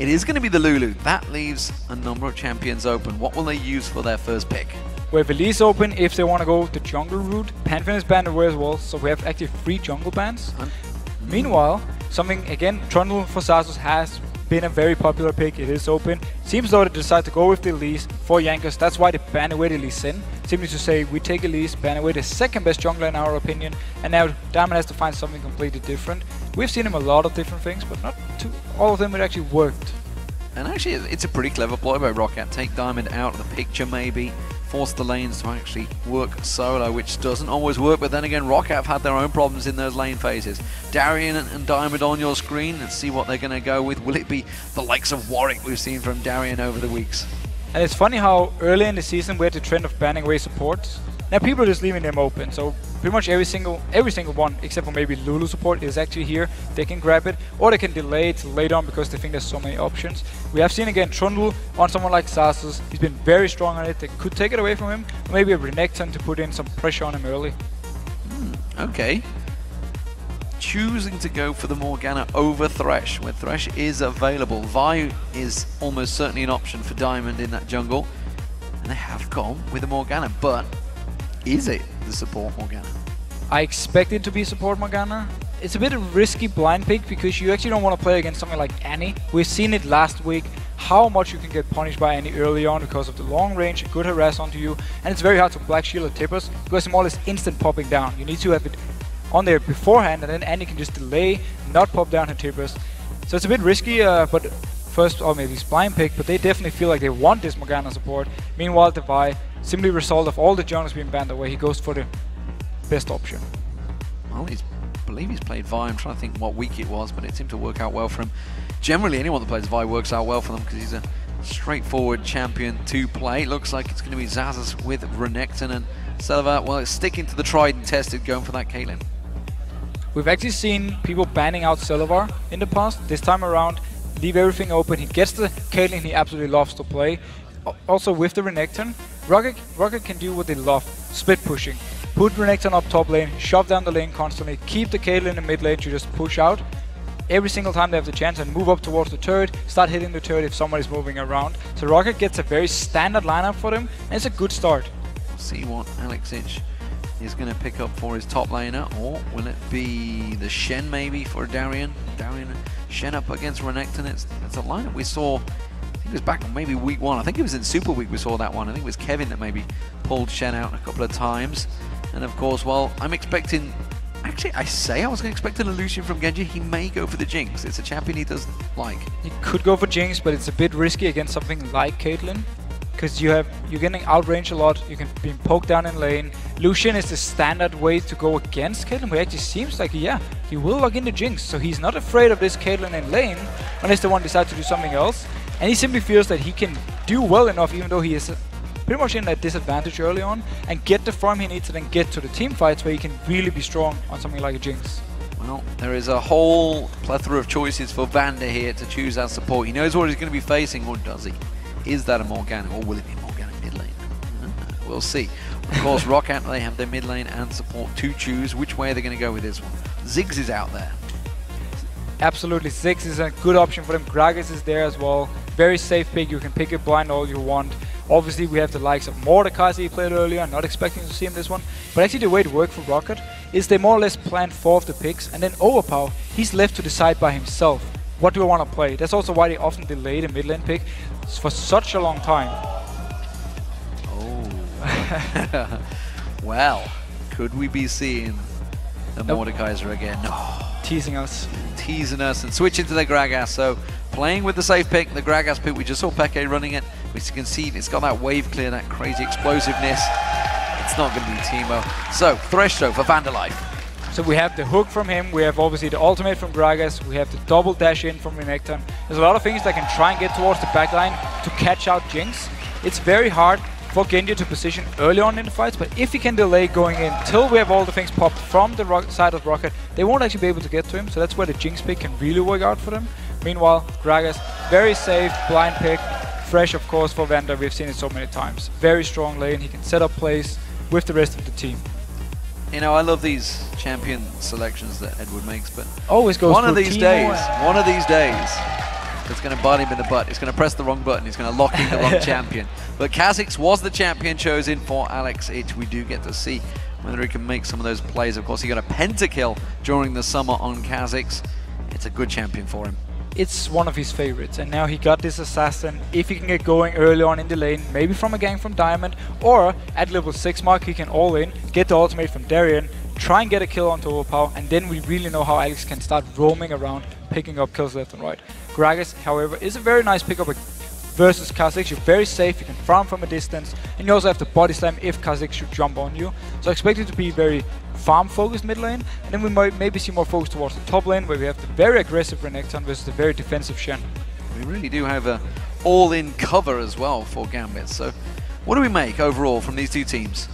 It is going to be the Lulu. That leaves a number of champions open. What will they use for their first pick? We have Elise open if they want to go the jungle route. Pantheon is banned away as well, so we have actually 3 jungle bans. Meanwhile, something again, Trundle for Xaxus has been a very popular pick. It is open. Seems though they decide to go with the Elise for Jankos. That's why they ban away the Lee Sin. Simply to say, we take Elise, ban away the second best jungler in our opinion, and now Diamond has to find something completely different. We've seen him a lot of different things, but not all of them it actually worked. And actually, it's a pretty clever ploy by Roccat. Take Diamond out of the picture maybe, force the lanes to actually work solo, which doesn't always work, but then again, Roccat have had their own problems in those lane phases. Darien and Diamond on your screen. Let's see what they're going to go with. Will it be the likes of Warwick we've seen from Darien over the weeks? And it's funny how early in the season we had the trend of banning away supports. Now people are just leaving them open, so pretty much every single one, except for maybe Lulu support, is actually here. They can grab it, or they can delay it later on because they think there's so many options. We have seen again Trundle on someone like Xaxus. He's been very strong on it. They could take it away from him, or maybe a Renekton to put in some pressure on him early. Okay. Choosing to go for the Morgana over Thresh, where Thresh is available. Vi is almost certainly an option for Diamond in that jungle, and they have gone with the Morgana, but is it the support Morgana? I expect it to be support Morgana. It's a bit of a risky blind pick because you actually don't want to play against something like Annie. We've seen it last week, how much you can get punished by Annie early on because of the long range, good harass onto you, and it's very hard to black shield or tippers because it's more or less instant popping down. You need to have it on there beforehand, and then Annie can just delay, not pop down her tippers. So it's a bit risky, but first, or maybe it's blind pick, but they definitely feel like they want this Morgana support. Meanwhile, the Vi, simply a result of all the junglers being banned away, he goes for the best option. Well, I believe he's played Vi. I'm trying to think what week it was, but it seemed to work out well for him. Generally, anyone that plays Vi works out well for them because he's a straightforward champion to play. Looks like it's going to be Xaxus with Renekton and Celaver. Well, it's sticking to the tried and tested, going for that Caitlyn. We've actually seen people banning out Celaver in the past. This time around, leave everything open. He gets the Caitlyn he absolutely loves to play. Also with the Renekton, Roccat can do what they love, split pushing. Put Renekton up top lane, shove down the lane constantly, keep the Caitlyn in the mid lane to just push out every single time they have the chance and move up towards the turret, start hitting the turret if somebody's moving around. So Roccat gets a very standard lineup for them, and it's a good start. We'll see what Kha'Zix is going to pick up for his top laner, or will it be the Shen maybe for Darien? Darien, Shen up against Renekton. It's a lineup we saw, I think it was back on maybe week 1. I think it was in Super Week we saw that one. I think it was Kevin that maybe pulled Shen out a couple of times. And of course, well, I'm expecting, actually I was going to expect an illusion from Genja. He may go for the Jinx. It's a champion he doesn't like. He could go for Jinx, but it's a bit risky against something like Caitlyn, because you're getting outranged a lot, you can be poked down in lane. Lucian is the standard way to go against Caitlyn, but it actually seems like, yeah, he will log in the Jinx, so he's not afraid of this Caitlyn in lane, unless they want to decide to do something else. And he simply feels that he can do well enough, even though he is pretty much in that disadvantage early on, and get the farm he needs to then get to the team fights where he can really be strong on something like a Jinx. Well, there is a whole plethora of choices for Vander here to choose as support. He knows what he's going to be facing, or does he? Is that a Morgana, or will it be Morgana mid lane? We'll see. Of course, Roccat, they have their mid lane and support to choose. Which way are they going to go with this one? Ziggs is out there. Absolutely, Xaxus is a good option for them. Gragas is there as well. Very safe pick, you can pick it blind all you want. Obviously, we have the likes of Mordekaiser he played earlier, not expecting to see him this one. But actually the way it worked for Roccat is they more or less planned 4 of the picks, and then overpow, he's left to decide by himself. What do I want to play? That's also why they often delay the mid lane pick for such a long time. Oh. Well, could we be seeing the Mordekaiser again? No. Teasing us. Teasing us and switching to the Gragas. So playing with the safe pick, the Gragas pick. We just saw Peke running it. We can see it's got that wave clear, that crazy explosiveness. It's not going to be Teemo. So Thresh though for Vanderlife. So we have the hook from him, we have obviously the ultimate from Gragas, we have the double dash in from Renekton. There's a lot of things that can try and get towards the backline to catch out Jinx. It's very hard for Genja to position early on in the fights, but if he can delay going in till we have all the things popped from the side of Roccat, they won't actually be able to get to him, so that's where the Jinx pick can really work out for them. Meanwhile, Gragas, very safe, blind pick, fresh of course for Vander, we've seen it so many times. Very strong lane, he can set up plays with the rest of the team. You know, I love these champion selections that Edward makes, but always goes one of these days, that's going to bite him in the butt. He's going to press the wrong button. He's going to lock in the wrong champion. But Kha'Zix was the champion chosen for Alex. We do get to see whether he can make some of those plays. Of course, he got a pentakill during the summer on Kha'Zix. It's a good champion for him. It's one of his favorites, and now he got this assassin. If he can get going early on in the lane, maybe from a gank from Diamond, or at level 6 mark he can all in, get the ultimate from Darien, try and get a kill onto overPow, and then we really know how Alex can start roaming around, picking up kills left and right. Gragas, however, is a very nice pickup versus Kha'Zix. You're very safe, you can farm from a distance, and you also have the body slam if Kha'Zix should jump on you. So I expect it to be very farm focused mid lane, and then we might maybe see more focus towards the top lane, where we have the very aggressive Renekton versus the very defensive Shen. We really do have a all-in cover as well for Gambit. So what do we make overall from these two teams?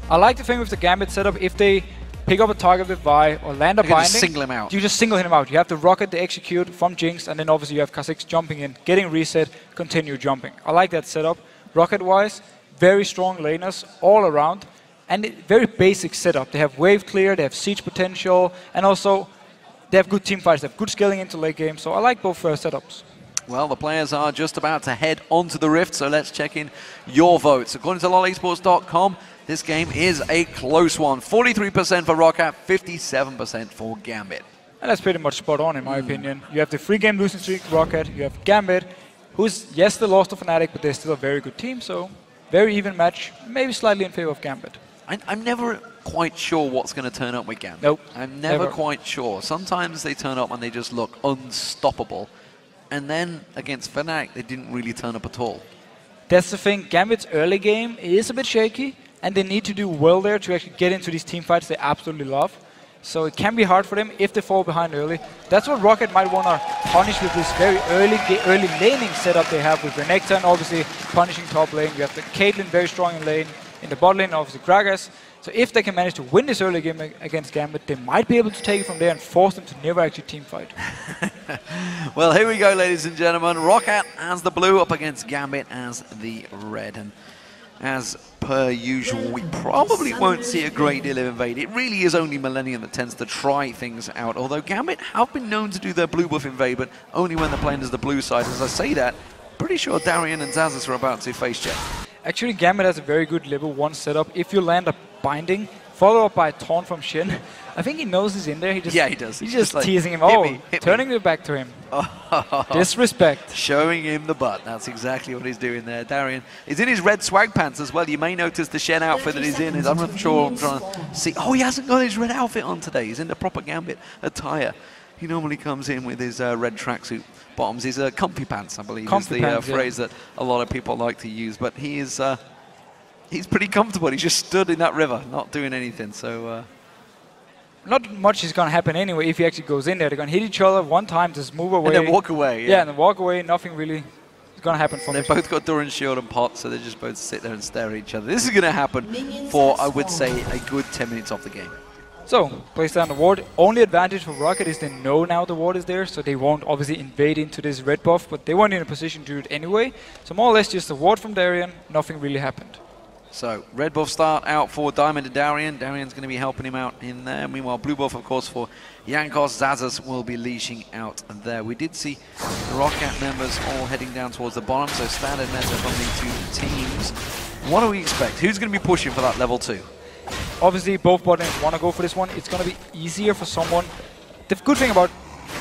I like the thing with the Gambit setup, if they pick up a target with Vi or land a binding, just single him out. You just single him out. You have the Roccat, the execute from Jinx, and then obviously you have Kha'Zix jumping in, getting reset, continue jumping. I like that setup. Roccat wise, very strong laners all around. And very basic setup. They have wave clear, they have siege potential, and also they have good team fights, they have good scaling into late game. So I like both setups. Well, the players are just about to head onto the Rift, so let's check in your votes. According to lolesports.com, this game is a close one. 43% for Roccat, 57% for Gambit. And that's pretty much spot on in my opinion. You have the free game losing streak, Roccat, you have Gambit, who's, yes, they lost to Fnatic, but they're still a very good team, so very even match, maybe slightly in favor of Gambit. I'm never quite sure what's going to turn up with Gambit. Nope. I'm never quite sure. Sometimes they turn up and they just look unstoppable. And then against Fnatic, they didn't really turn up at all. That's the thing. Gambit's early game is a bit shaky, and they need to do well there to actually get into these team fights they absolutely love. So it can be hard for them if they fall behind early. That's what Roccat might want to punish with this very early laning setup they have with Renekton, obviously punishing top lane. You have the Caitlyn very strong in lane. In the bot lane, obviously Gragas. So if they can manage to win this early game against Gambit, they might be able to take it from there and force them to never actually team fight. Well, here we go, ladies and gentlemen. Roccat as the blue up against Gambit as the red. And as per usual, we probably won't see a great deal of invade. It really is only Millennium that tends to try things out. Although Gambit have been known to do their blue buff invade, but only when they're playing as the blue side. As I say that, pretty sure Darien and Xaxus are about to face check. Actually, Gambit has a very good level 1 setup. If you land a binding, follow up by a taunt from Shen, I think he knows he's in there. He does. He's just like, teasing him. Turning it back to him. Disrespect. Showing him the butt. That's exactly what he's doing there. Darien is in his red swag pants as well. You may notice the Shen outfit that he's in. I'm not sure. I'm trying to see. Oh, he hasn't got his red outfit on today. He's in the proper Gambit attire. He normally comes in with his red tracksuit bottoms. His comfy pants, I believe, is the phrase that a lot of people like to use. But he is, he's pretty comfortable. He's just stood in that river, not doing anything. So not much is going to happen anyway if he actually goes in there. They're going to hit each other one time, just move away. And then walk away. Yeah, and then walk away. Nothing really is going to happen from They've both got Darien shield and pot, so they just both sit there and stare at each other. This is going to happen for, I would say, a good 10 minutes of the game. So, place down the ward. Only advantage for Roccat is they know now the ward is there, so they won't obviously invade into this red buff, but they weren't in a position to do it anyway. So more or less just a ward from Darien, nothing really happened. So, red buff start out for Diamond and Darien. Darien's going to be helping him out in there. Meanwhile, blue buff, of course, for Jankos. Xaxus will be leashing out there. We did see the Roccat members all heading down towards the bottom, so standard meta from the two teams. What do we expect? Who's going to be pushing for that level 2? Obviously, both bot lanes want to go for this one. It's going to be easier for someone. The good thing about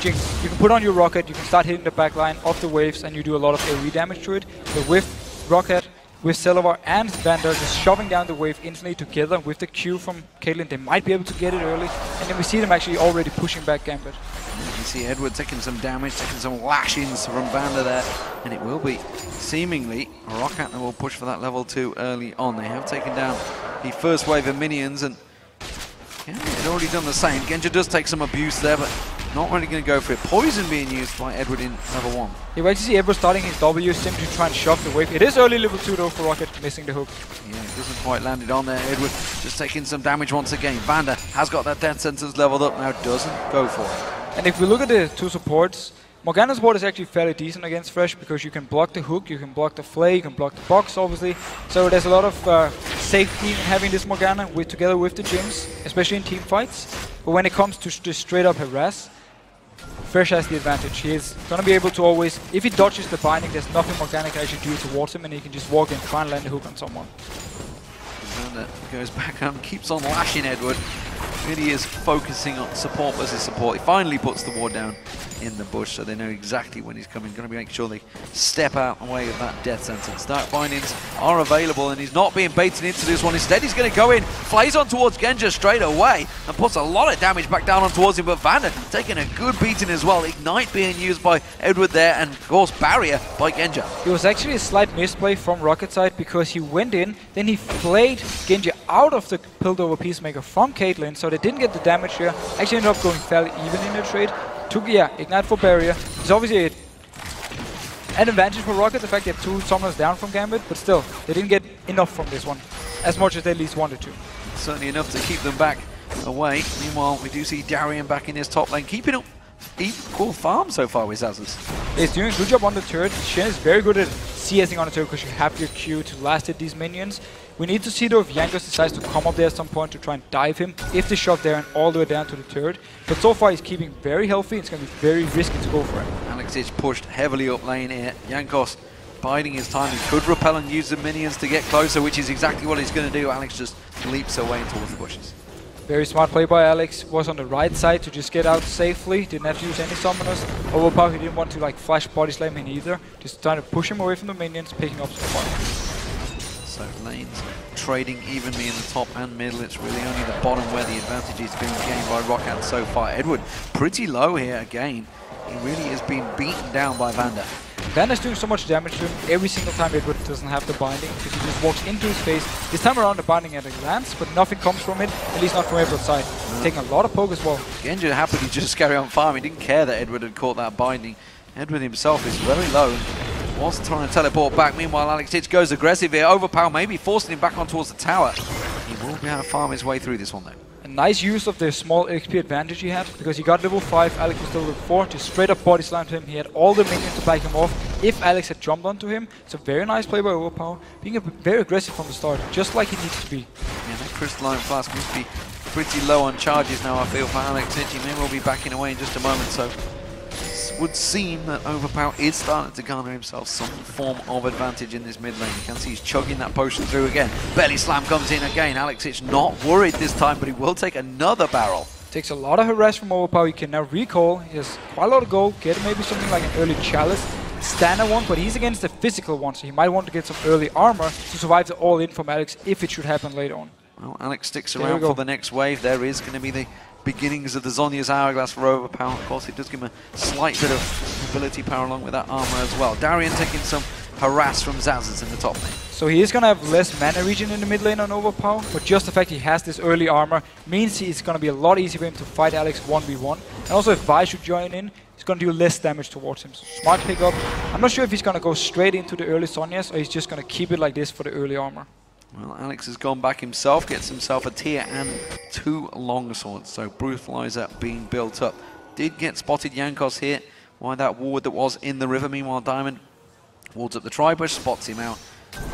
Jinx, you can put on your Roccat, you can start hitting the backline of the waves, and you do a lot of AoE damage to it. But with Roccat, with Celaver and Vander just shoving down the wave instantly together with the Q from Caitlyn, they might be able to get it early. And then we see them actually already pushing back Gambit. You can see Edward taking some damage, taking some lashings from Vander there. And it will be seemingly Roccat that will push for that level 2 early on. They have taken down the first wave of minions, and yeah, they'd already done the same. Genja does take some abuse there, but not really going to go for it. Poison being used by Edward in level 1. You actually see Edward starting his W simply to try and shove the wave. It is early level 2 though for Roccat, missing the hook. Yeah, it doesn't quite land it on there. Edward just taking some damage once again. Vander has got that death sentence leveled up now, doesn't go for it. And if we look at the two supports, Morgana's ward is actually fairly decent against Thresh because you can block the hook, you can block the flay, you can block the box obviously. So there's a lot of safety in having this Morgana together with the Jinx, especially in team fights. But when it comes to just straight up harass, Fresh has the advantage. He is going to be able to always, if he dodges the binding, there's nothing Morgana can actually do towards him, and he can just walk in, try and land a hook on someone. Vander goes back and keeps on lashing Edward. Really is focusing on support versus support. He finally puts the ward down in the bush, so they know exactly when he's coming. Going to be making sure they step out away of that death sentence. Dark bindings are available, and he's not being baited into this one. Instead, he's going to go in, flies on towards Genja straight away, and puts a lot of damage back down on towards him. But Vander taking a good beating as well. Ignite being used by Edward there, and of course barrier by Genja. It was actually a slight misplay from Roccat side, because he went in, then he flayed Genja out of the Pilled Over Peacemaker from Caitlyn, so they didn't get the damage here. Actually ended up going fairly even in the trade. Took, Ignite for barrier. It's obviously an advantage for Roccat, the fact they have 2 summoners down from Gambit, but still, they didn't get enough from this one, as much as they at least wanted to. Certainly enough to keep them back away. Meanwhile, we do see Darien back in his top lane, keeping up equal farm so far with Xaxus. He's doing a good job on the turret. Shen is very good at CSing on the turret because you have your Q to last hit these minions. We need to see though if Jankos decides to come up there at some point to try and dive him, if they shove Darien all the way down to the turret. But so far he's keeping very healthy. It's going to be very risky to go for him. Kha'Zix pushed heavily up lane here. Jankos biding his time. He could repel and use the minions to get closer, which is exactly what he's going to do. Alex just leaps away towards the bushes. Very smart play by Alex. Was on the right side to just get out safely. Didn't have to use any summoners. Overpow, he didn't want to like flash body slam him either. Just trying to push him away from the minions, picking up some fire. So lanes trading evenly in the top and middle. It's really only the bottom where the advantage is being gained by Roccat so far. Edward pretty low here again. He really is being beaten down by Vander. Vander's doing so much damage to him every single time Edward doesn't have the binding, because he just walks into his face. This time around the binding at a glance, but nothing comes from it, at least not from Edward's side. Taking a lot of poke as well. Genja happily just carry on farming. Didn't care that Edward had caught that binding. Edward himself is very low. Was trying to teleport back. Meanwhile, Kha'Zix goes aggressive here. Overpow maybe forcing him back on towards the tower. He will be able to farm his way through this one though. A nice use of the small XP advantage he had, because he got level 5, Alex was still level 4, just straight up body slammed him. He had all the minions to back him off if Alex had jumped onto him. It's a very nice play by Overpow, being very aggressive from the start, just like he needs to be. Yeah, that crystalline flask must be pretty low on charges now, I feel, for Kha'Zix. He may well be backing away in just a moment, so it would seem that Overpow is starting to garner himself some form of advantage in this mid lane. You can see he's chugging that potion through again. Belly slam comes in again. Kha'Zix not worried this time, but he will take another barrel. Takes a lot of harass from Overpow. He can now recall. He has quite a lot of gold. Get maybe something like an early chalice. Standard one, but he's against the physical one, so he might want to get some early armor to survive the all-in from Alex if it should happen later on. Well, Alex sticks around for the next wave. There is going to be the beginnings of the Zhonya's Hourglass for Overpow. Of course, it does give him a slight bit of ability power along with that armor as well. Darien taking some harass from Xaxus in the top lane. So he is going to have less mana regen in the mid lane on Overpow, but just the fact he has this early armor means it's going to be a lot easier for him to fight Alex 1v1. And also if Vi should join in, he's going to do less damage towards him. So smart pickup. I'm not sure if he's going to go straight into the early Zhonyas, or he's just going to keep it like this for the early armor. Well, Alex has gone back himself, gets himself a tier and 2 longswords, so Brutalizer being built up. Did get spotted Jankos here, by that ward that was in the river. Meanwhile, Diamond wards up the tri-bush, spots him out,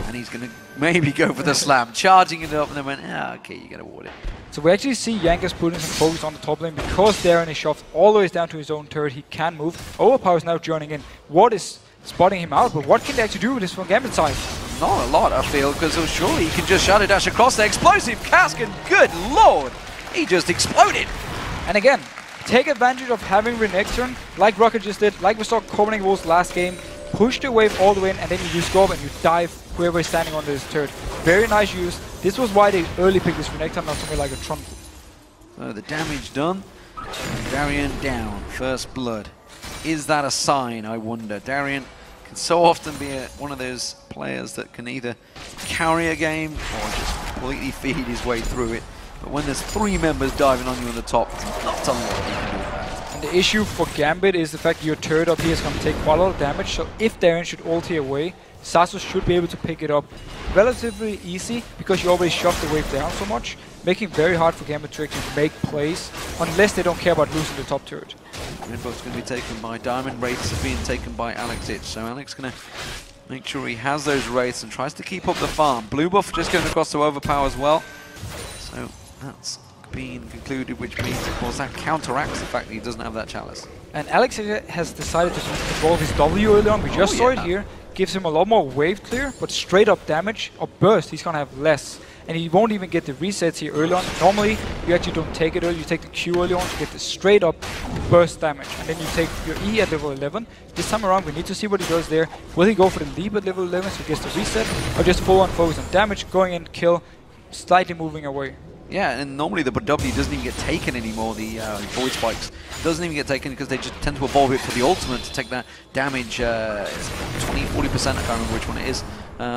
and he's going to maybe go for the slam, charging it up, and then went, okay, you're going to ward it. So we actually see Jankos putting some focus on the top lane, because Darien is shoved all the way down to his own turret. He can move. Overpower is now joining in. Ward is spotting him out, but what can they actually do with this from Gambit side? Not a lot, I feel, because surely he can just shadow dash across the explosive cask, and good lord, he just exploded. And again, take advantage of having Renekton, like Roccat just did, like we saw Copenhagen Wolves last game. Push the wave all the way in, and then you just go up and you dive whoever is standing on this turret. Very nice use. This was why they early picked this Renekton, not something like a Tron. So the damage done, Darien down, first blood. Is that a sign, I wonder? Darien can so often be one of those players that can either carry a game or just completely feed his way through it. But when there's 3 members diving on you on the top, it's not a lot you can do about it. And the issue for Gambit is the fact that your turret up here is going to take quite a lot of damage, so if Darien should ulti away, Xaxus should be able to pick it up relatively easy, because you already shoved the wave down so much, making it very hard for Gambit to actually make plays, unless they don't care about losing the top turret. Redbook's going to be taken by Diamond, Wraiths are being taken by Kha'Zix, so Alex going to make sure he has those Wraiths and tries to keep up the farm. Blue buff just going across to Overpow as well, so that's being concluded, which means, of course, that counteracts the fact that he doesn't have that chalice. And Alex has decided to evolve his W early on. We just saw it here. Gives him a lot more wave clear, but straight up damage or burst, he's gonna have less. And he won't even get the resets here early on. Normally, you actually don't take it early, you take the Q early on to get the straight up burst damage. And then you take your E at level 11. This time around, we need to see what he does there. Will he go for the leap at level 11 so he gets the reset? Or just full on focus on damage, going in, kill, slightly moving away? Yeah, and normally the W doesn't even get taken anymore, the Void Spikes. Doesn't even get taken because they just tend to evolve it for the ultimate to take that damage, 20-40%, I can't remember which one it is,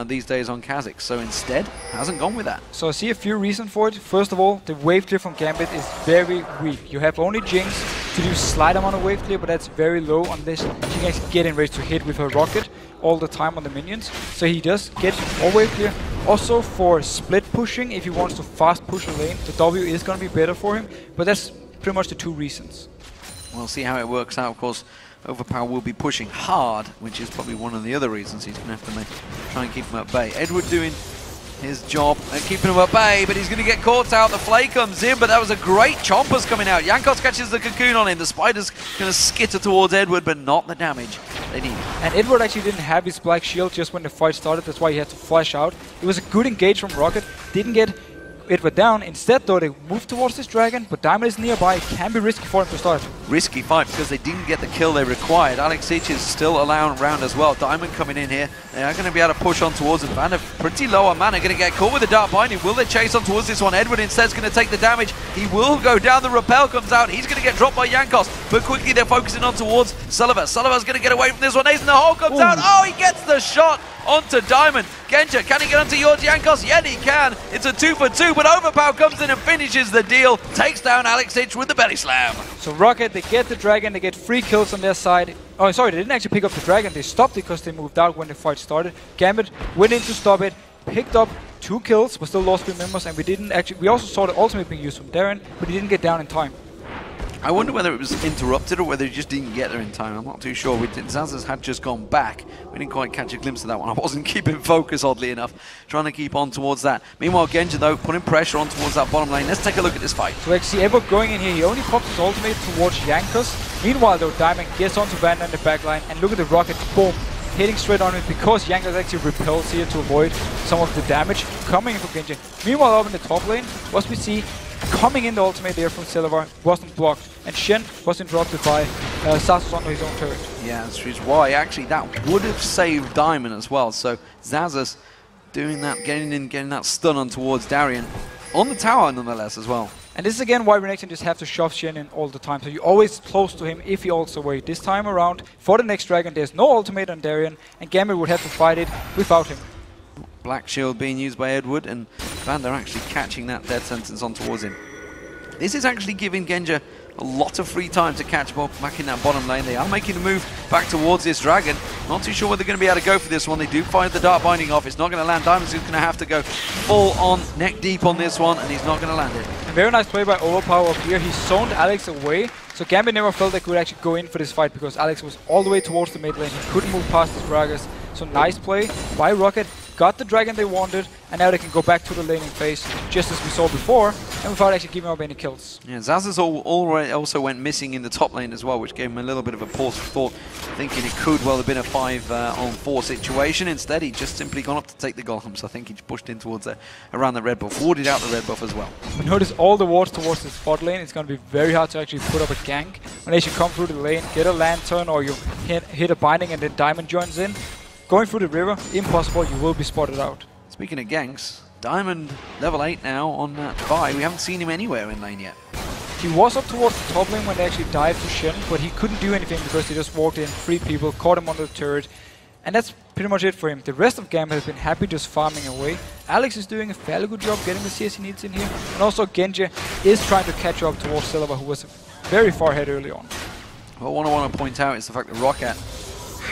these days on Kha'Zix. So instead, hasn't gone with that. So I see a few reasons for it. First of all, the wave clear from Gambit is very weak. You have only Jinx to do slight amount of wave clear, but that's very low unless she gets getting ready to hit with her Roccat all the time on the minions. So he does get more wave clear. Also for split pushing, if he wants to fast push a lane, the W is going to be better for him. But that's pretty much the two reasons. We'll see how it works out. Of course, overPow will be pushing hard, which is probably one of the other reasons he's going to have to try and keep him at bay. Edward doing his job at keeping him at bay, but he's going to get caught out. The Flay comes in, but that was a great Chompers coming out. Jankos catches the cocoon on him. The Spider's going to skitter towards Edward, but not the damage they need. And Edward actually didn't have his black shield just when the fight started. That's why he had to flash out. It was a good engage from Roccat. Didn't get Edward down. Instead, though, they moved towards this dragon, but Diamond is nearby. It can be risky for him to start. Risky fight because they didn't get the kill they required. Xaxus is still around as well. Diamond coming in here. They are going to be able to push on towards him. Vander pretty low on mana. Going to get caught with the Dark Binding. Will they chase on towards this one? Edward instead is going to take the damage. He will go down. The Repel comes out. He's going to get dropped by Jankos. But quickly they're focusing on towards Celaver. Celaver's going to get away from this one. Ace in the hole comes out. Oh, he gets the shot onto Diamond. Genja, can he get onto your Jankos? Yeah, he can. It's a 2 for 2, but overPow comes in and finishes the deal. Takes down Xaxus with the belly slam. So Roccat, they get the dragon, they get 3 kills on their side. Oh, sorry, they didn't actually pick up the dragon. They stopped it because they moved out when the fight started. Gambit went in to stop it, picked up 2 kills, but still lost 3 members, and we also saw the ultimate being used from Darien, but he didn't get down in time. I wonder whether it was interrupted or whether he just didn't get there in time. I'm not too sure. Xaxus had just gone back. We didn't quite catch a glimpse of that one. I wasn't keeping focus, oddly enough, trying to keep on towards that. Meanwhile, Genja, though, putting pressure on towards that bottom lane. Let's take a look at this fight. So actually, Edward going in here, he only pops his ultimate towards Jankos. Meanwhile, though, Diamond gets onto Vander in the back line, and look at the Roccat, boom, hitting straight on it because Jankos actually repels here to avoid some of the damage coming in from Genja. Meanwhile, up in the top lane, what we see coming in the ultimate there from Celaver wasn't blocked, and Shen was interrupted by Xaxus onto his own turret. Yeah, that's why actually that would have saved Diamond as well. So Xaxus doing that, getting that stun on towards Darien on the tower nonetheless as well. And this is again why Renekton just have to shove Shen in all the time. So you're always close to him if he ults away. This time around, for the next dragon, there's no ultimate on Darien, and Gambit would have to fight it without him. Black shield being used by Edward, and Vander actually catching that death sentence on towards him. This is actually giving Genja a lot of free time to catch back in that bottom lane. They are making the move back towards this dragon. Not too sure whether they're going to be able to go for this one. They do find the Dark Binding off. It's not going to land. Diamond's going to have to go full on, neck deep on this one, and he's not going to land it. A very nice play by overPow up here. He zoned Alex away, so Gambit never felt they could actually go in for this fight because Alex was all the way towards the mid lane. He couldn't move past his Gragas. So nice play by Roccat. Got the dragon they wanted, and now they can go back to the laning phase, just as we saw before, and without actually giving up any kills. Yeah, Xaxus also went missing in the top lane as well, which gave him a little bit of a pause for thought, thinking it could well have been a 5-on-4 situation. Instead, he just simply gone up to take the golems. I think he pushed in towards around the red buff, warded out the red buff as well. But notice all the wards towards the spot lane. It's going to be very hard to actually put up a gank. When they should come through the lane, get a lantern, or you hit a binding and then Diamond joins in. Going through the river, impossible, you will be spotted out. Speaking of ganks, Diamond level 8 now on that buy. We haven't seen him anywhere in lane yet. He was up towards the top lane when they actually dived to Shen, but he couldn't do anything because they just walked in, 3 people, caught him on the turret, and that's pretty much it for him. The rest of Gambit has been happy just farming away. Alex is doing a fairly good job getting the CS he needs in here, and also Genja is trying to catch up towards Celaver, who was very far ahead early on. Well, what I want to point out is the fact that Roccat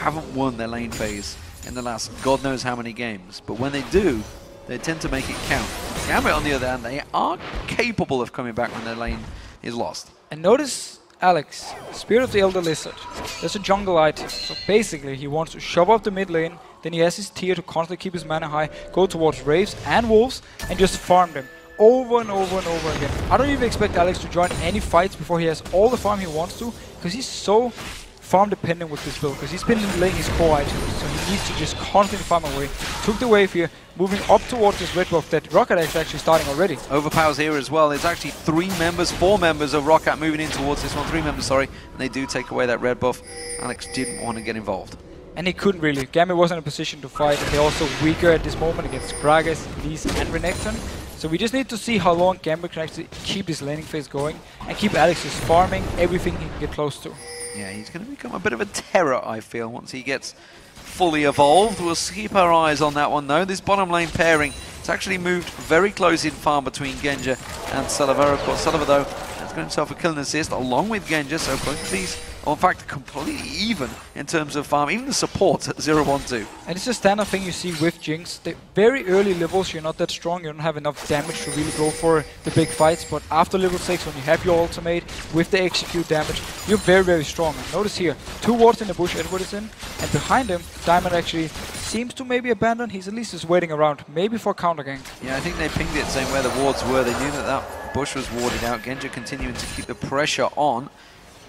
haven't won their lane phase in the last God knows how many games, but when they do, they tend to make it count. Gambit, on the other hand, they are capable of coming back when their lane is lost. And notice Alex, Spirit of the Elder Lizard. That's a jungle item, so basically he wants to shove up the mid lane, then he has his tier to constantly keep his mana high, go towards Wraiths and Wolves, and just farm them over and over and over again. I don't even expect Alex to join any fights before he has all the farm he wants to, because he's so farm dependent with this build, because he's been delaying his core items, so he needs to just constantly farm away. Took the wave here, moving up towards this red buff that Roccat is actually starting already. Overpow's here as well. There's actually 4 members of Roccat moving in towards this one. 3 members, sorry. And they do take away that red buff. Alex didn't want to get involved. And he couldn't really. Gambit wasn't in a position to fight, and they're also weaker at this moment against Gragas, Elise, and Renekton. So we just need to see how long Gambit can actually keep this laning phase going and keep Alex just farming everything he can get close to. Yeah, he's going to become a bit of a terror, I feel, once he gets fully evolved. We'll keep our eyes on that one, though. This bottom lane pairing, it's actually moved very close in farm between Genja and Celaver. Of course, Celaver, though, has got himself a kill and assist along with Genja, so both of these are, in fact, completely even in terms of farm. Even the supports at 0-1-2. And it's a standard thing you see with Jinx. The very early levels, you're not that strong, you don't have enough damage to really go for the big fights, but after level 6, when you have your ultimate with the execute damage, you're very, very strong. And notice here, 2 wards in the bush Edward is in, and behind him, Diamond actually seems to maybe abandon. He's at least just waiting around, maybe for counter gank. Yeah, I think they pinged it saying where the wards were. They knew that that bush was warded out. Genja continuing to keep the pressure on.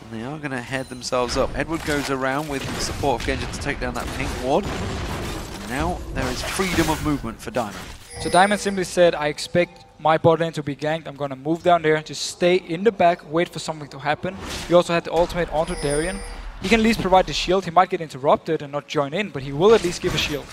And they are going to head themselves up. Edward goes around with the support of Genja to take down that pink ward. And now there is freedom of movement for Diamond. So Diamond simply said, I expect my bot lane to be ganked. I'm going to move down there, just stay in the back, wait for something to happen. He also had the ultimate onto Darien. He can at least provide the shield. He might get interrupted and not join in, but he will at least give a shield.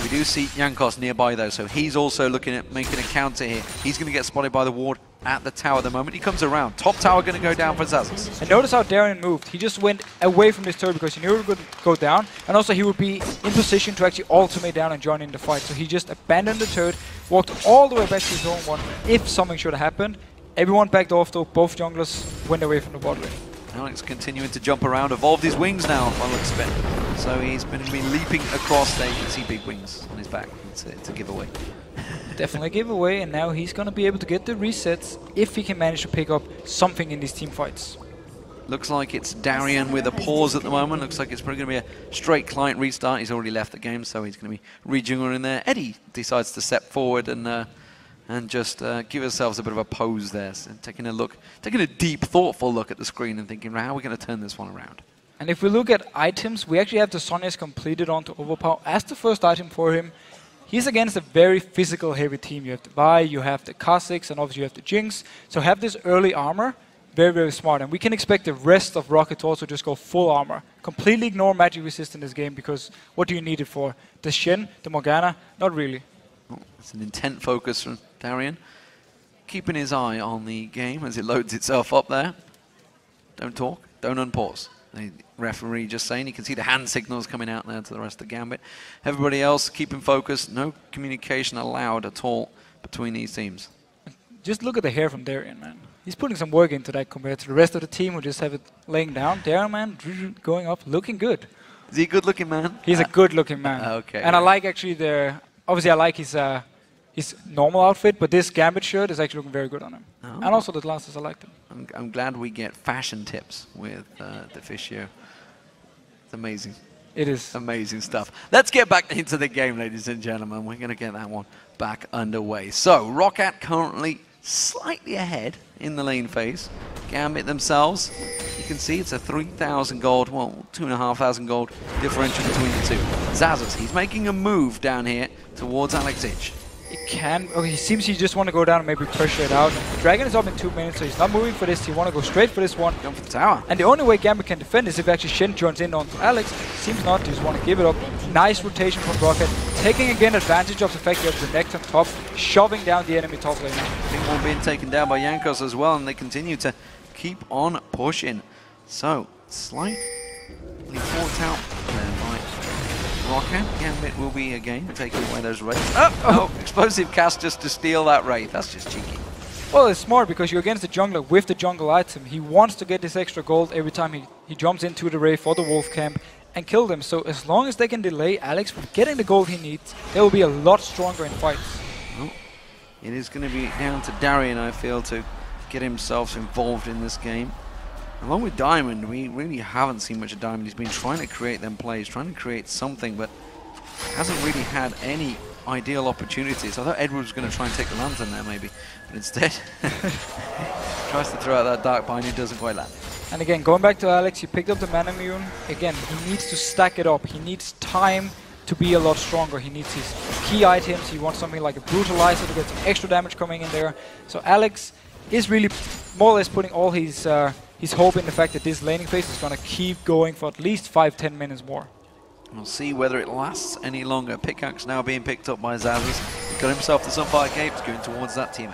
We do see Jankos nearby though, so he's also looking at making a counter here. He's going to get spotted by the ward at the tower the moment he comes around. Top tower going to go down for Xaxus. And notice how Darien moved. He just went away from this turret because he knew it would go down, and also he would be in position to actually ultimate down and join in the fight. So he just abandoned the turret, walked all the way back to his own one if something should have happened. Everyone backed off though, both junglers went away from the bot lane. Alex continuing to jump around, evolved his wings now by looks of it. So he's been leaping across there. You can see big wings on his back. It's a giveaway. Definitely a giveaway, and now he's going to be able to get the resets if he can manage to pick up something in these team fights. Looks like it's Darien with a pause at the moment. Looks like it's probably going to be a straight client restart. He's already left the game, so he's going to be rejiggering in there. Eddie decides to step forward and just give ourselves a bit of a pose there. So taking a deep, thoughtful look at the screen and thinking, how are we going to turn this one around? And if we look at items, we actually have the Sonya's completed onto overpow as the first item for him. He's against a very physical heavy team. You have the Vi, you have the Kha'Zix, and obviously you have the Jinx. So have this early armor, very, very smart. And we can expect the rest of Roccat to also just go full armor. Completely ignore magic resist in this game, because what do you need it for? The Shen, the Morgana? Not really. Oh, it's an intent focus from Darien. Keeping his eye on the game as it loads itself up there. Don't talk, don't unpause. The referee just saying, you can see the hand signals coming out there to the rest of the Gambit. Everybody else keeping focus, no communication allowed at all between these teams. Just look at the hair from Darien, man. He's putting some work into that compared to the rest of the team who just have it laying down. Darien, man, going up, looking good. Is he a good looking man? He's a good looking man. Okay. And I like actually obviously I like his normal outfit, but this Gambit shirt is actually looking very good on him. Oh. And also the glasses, I like them. I'm glad we get fashion tips with the fish here. It's amazing. It is. Amazing stuff. Let's get back into the game, ladies and gentlemen. We're going to get that one back underway. So, Roccat currently slightly ahead in the lane phase. Gambit themselves, you can see it's a 3,000 gold, well, 2,500 gold differential between the two. Xaxus, he's making a move down here towards Kha'Zix. It can. Okay, he seems he just want to go down and maybe pressure it out. Dragon is up in 2 minutes, so he's not moving for this. He want to go straight for this one. Going for the tower. And the only way Gambit can defend is if actually Shen joins in onto Alex. Seems not. Just want to give it up. Nice rotation from Roccat. Taking again advantage of the fact you have the Renekton top, shoving down the enemy top lane. Ping one being taken down by Jankos as well, and they continue to keep on pushing. So, slightly fought out there by Roccat. Gambit will be again taking away those wraiths. Oh, explosive cast just to steal that wraith. That's just cheeky. Well, it's smart because you're against the jungler with the jungle item. He wants to get this extra gold every time he jumps into the wraith for the wolf camp and kill them. So as long as they can delay Alex from getting the gold he needs, they will be a lot stronger in fights. Well, it is going to be down to Darien, I feel, to get himself involved in this game. Along with Diamond, we really haven't seen much of Diamond. He's been trying to create them plays, trying to create something, but hasn't really had any ideal opportunities. I thought Edward was going to try and take the lantern there, maybe, but instead tries to throw out that dark bind. He doesn't quite land. And again, going back to Alex, he picked up the mana immune. Again, he needs to stack it up. He needs time to be a lot stronger. He needs his key items. He wants something like a brutalizer to get some extra damage coming in there. So Alex is really more or less putting all his hope in the fact that this laning phase is going to keep going for at least 5-10 minutes more. We'll see whether it lasts any longer. Pickaxe now being picked up by Xaxus. He got himself the Sunfire Capes going towards that team.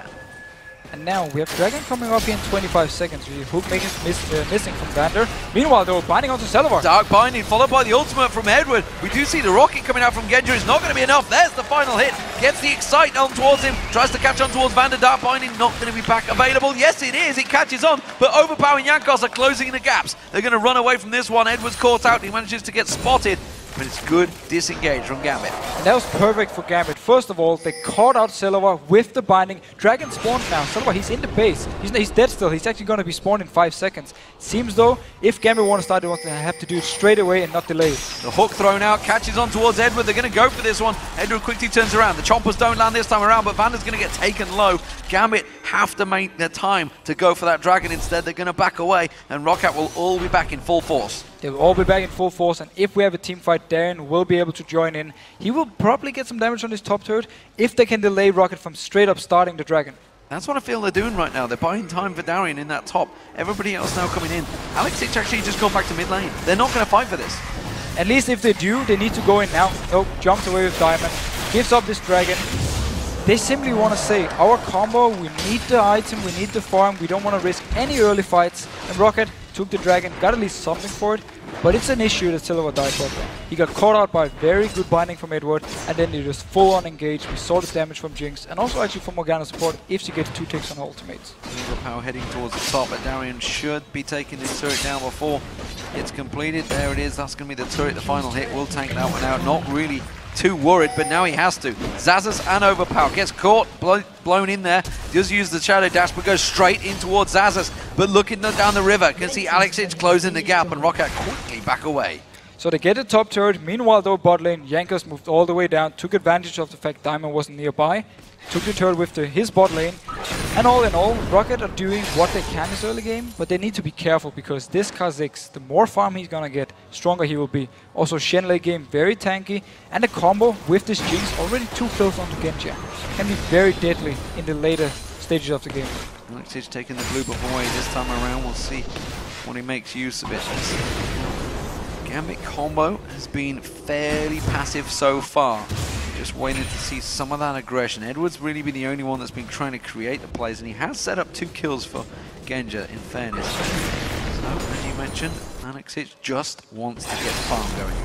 And now we have Dragon coming up here in 25 seconds. We hook making missing from Vander. Meanwhile, though, binding onto Celaver. Dark binding followed by the ultimate from Edward. We do see the rocket coming out from Genja. It's not going to be enough. There's the final hit. Gets the Excite on towards him. Tries to catch on towards Vander. Dark binding not going to be back available. Yes, it is. It catches on. But overPow and Jankos are closing the gaps. They're going to run away from this one. Edward's caught out. He manages to get spotted. But it's good disengage from Gambit. And that was perfect for Gambit. First of all, they caught out Celaver with the binding. Dragon spawned now. Celaver, he's in the base. He's dead still. He's actually going to be spawned in 5 seconds. Seems though, if Gambit want to start, they want to have to do it straight away and not delay it. The hook thrown out, catches on towards Edward. They're going to go for this one. Edward quickly turns around. The chompers don't land this time around, but Vander's going to get taken low. Gambit have to make their time to go for that dragon. Instead, they're going to back away, and Roccat will all be back in full force. They will all be back in full force, and if we have a team fight, Darien will be able to join in. He will probably get some damage on his top turret if they can delay Roccat from straight up starting the dragon. That's what I feel they're doing right now. They're buying time for Darien in that top. Everybody else now coming in. Xaxus actually just gone back to mid lane. They're not going to fight for this. At least if they do, they need to go in now. Nope, jumps away with Diamond, gives up this dragon. They simply want to say, our combo, we need the item, we need the farm, we don't want to risk any early fights. And Roccat took the dragon, got at least something for it, but it's an issue that Celaver died for. He got caught out by very good binding from Edward, and then they just full on engaged. We saw the damage from Jinx, and also actually from Morgana support if she gets 2 ticks on her ultimates. Overpow heading towards the top, but Darien should be taking this turret down before it's completed. There it is, that's going to be the turret, the final hit. Will tank that one out, not really too worried, but now he has to. Xaxus and overPow gets caught, blown in there, does use the shadow dash, but goes straight in towards Xaxus. But looking down the river, can see Xaxus closing the gap, and Roccat quickly back away. So they get the top turret. Meanwhile, though, bot lane, Jankos moved all the way down, took advantage of the fact Diamond wasn't nearby, took the turret with his bot lane. And all in all, Roccat are doing what they can this early game, but they need to be careful because this Kha'Zix, the more farm he's gonna get, stronger he will be. Also, Shen late game, very tanky, and the combo with this Jinx, already 2 kills onto Genja, can be very deadly in the later stages of the game. Xaxus taking the blue buff away this time around. We'll see when he makes use of it. Gambit combo has been fairly passive so far. Just waiting to see some of that aggression. Edward's really been the only one that's been trying to create the plays, and he has set up 2 kills for Genja, in fairness. So, as you mentioned, Xaxus just wants to get the farm going.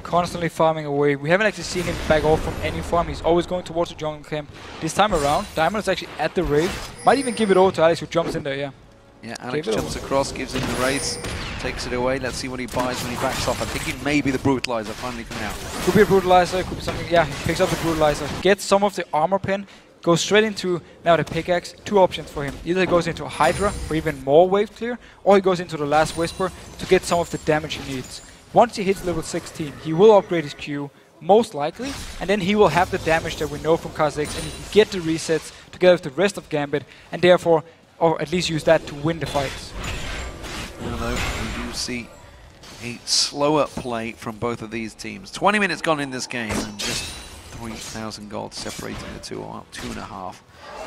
Constantly farming away. We haven't actually seen him back off from any farm. He's always going towards the jungle camp. This time around, Diamond is actually at the raid. Might even give it over to Alex, who jumps in there, yeah. Yeah, Alex jumps across, gives him the race, takes it away. Let's see what he buys when he backs off. I think it may be the Brutalizer finally coming out. Could be a Brutalizer, could be something. Yeah, he picks up the Brutalizer, gets some of the armor pen, goes straight into now the pickaxe. 2 options for him. Either he goes into a Hydra for even more wave clear, or he goes into the Last Whisper to get some of the damage he needs. Once he hits level 16, he will upgrade his Q, most likely, and then he will have the damage that we know from Kha'Zix, and he can get the resets together with the rest of Gambit, and therefore, or at least use that to win the fights. Although we do see a slower play from both of these teams. 20 minutes gone in this game, and just 3,000 gold separating the two, or 2.5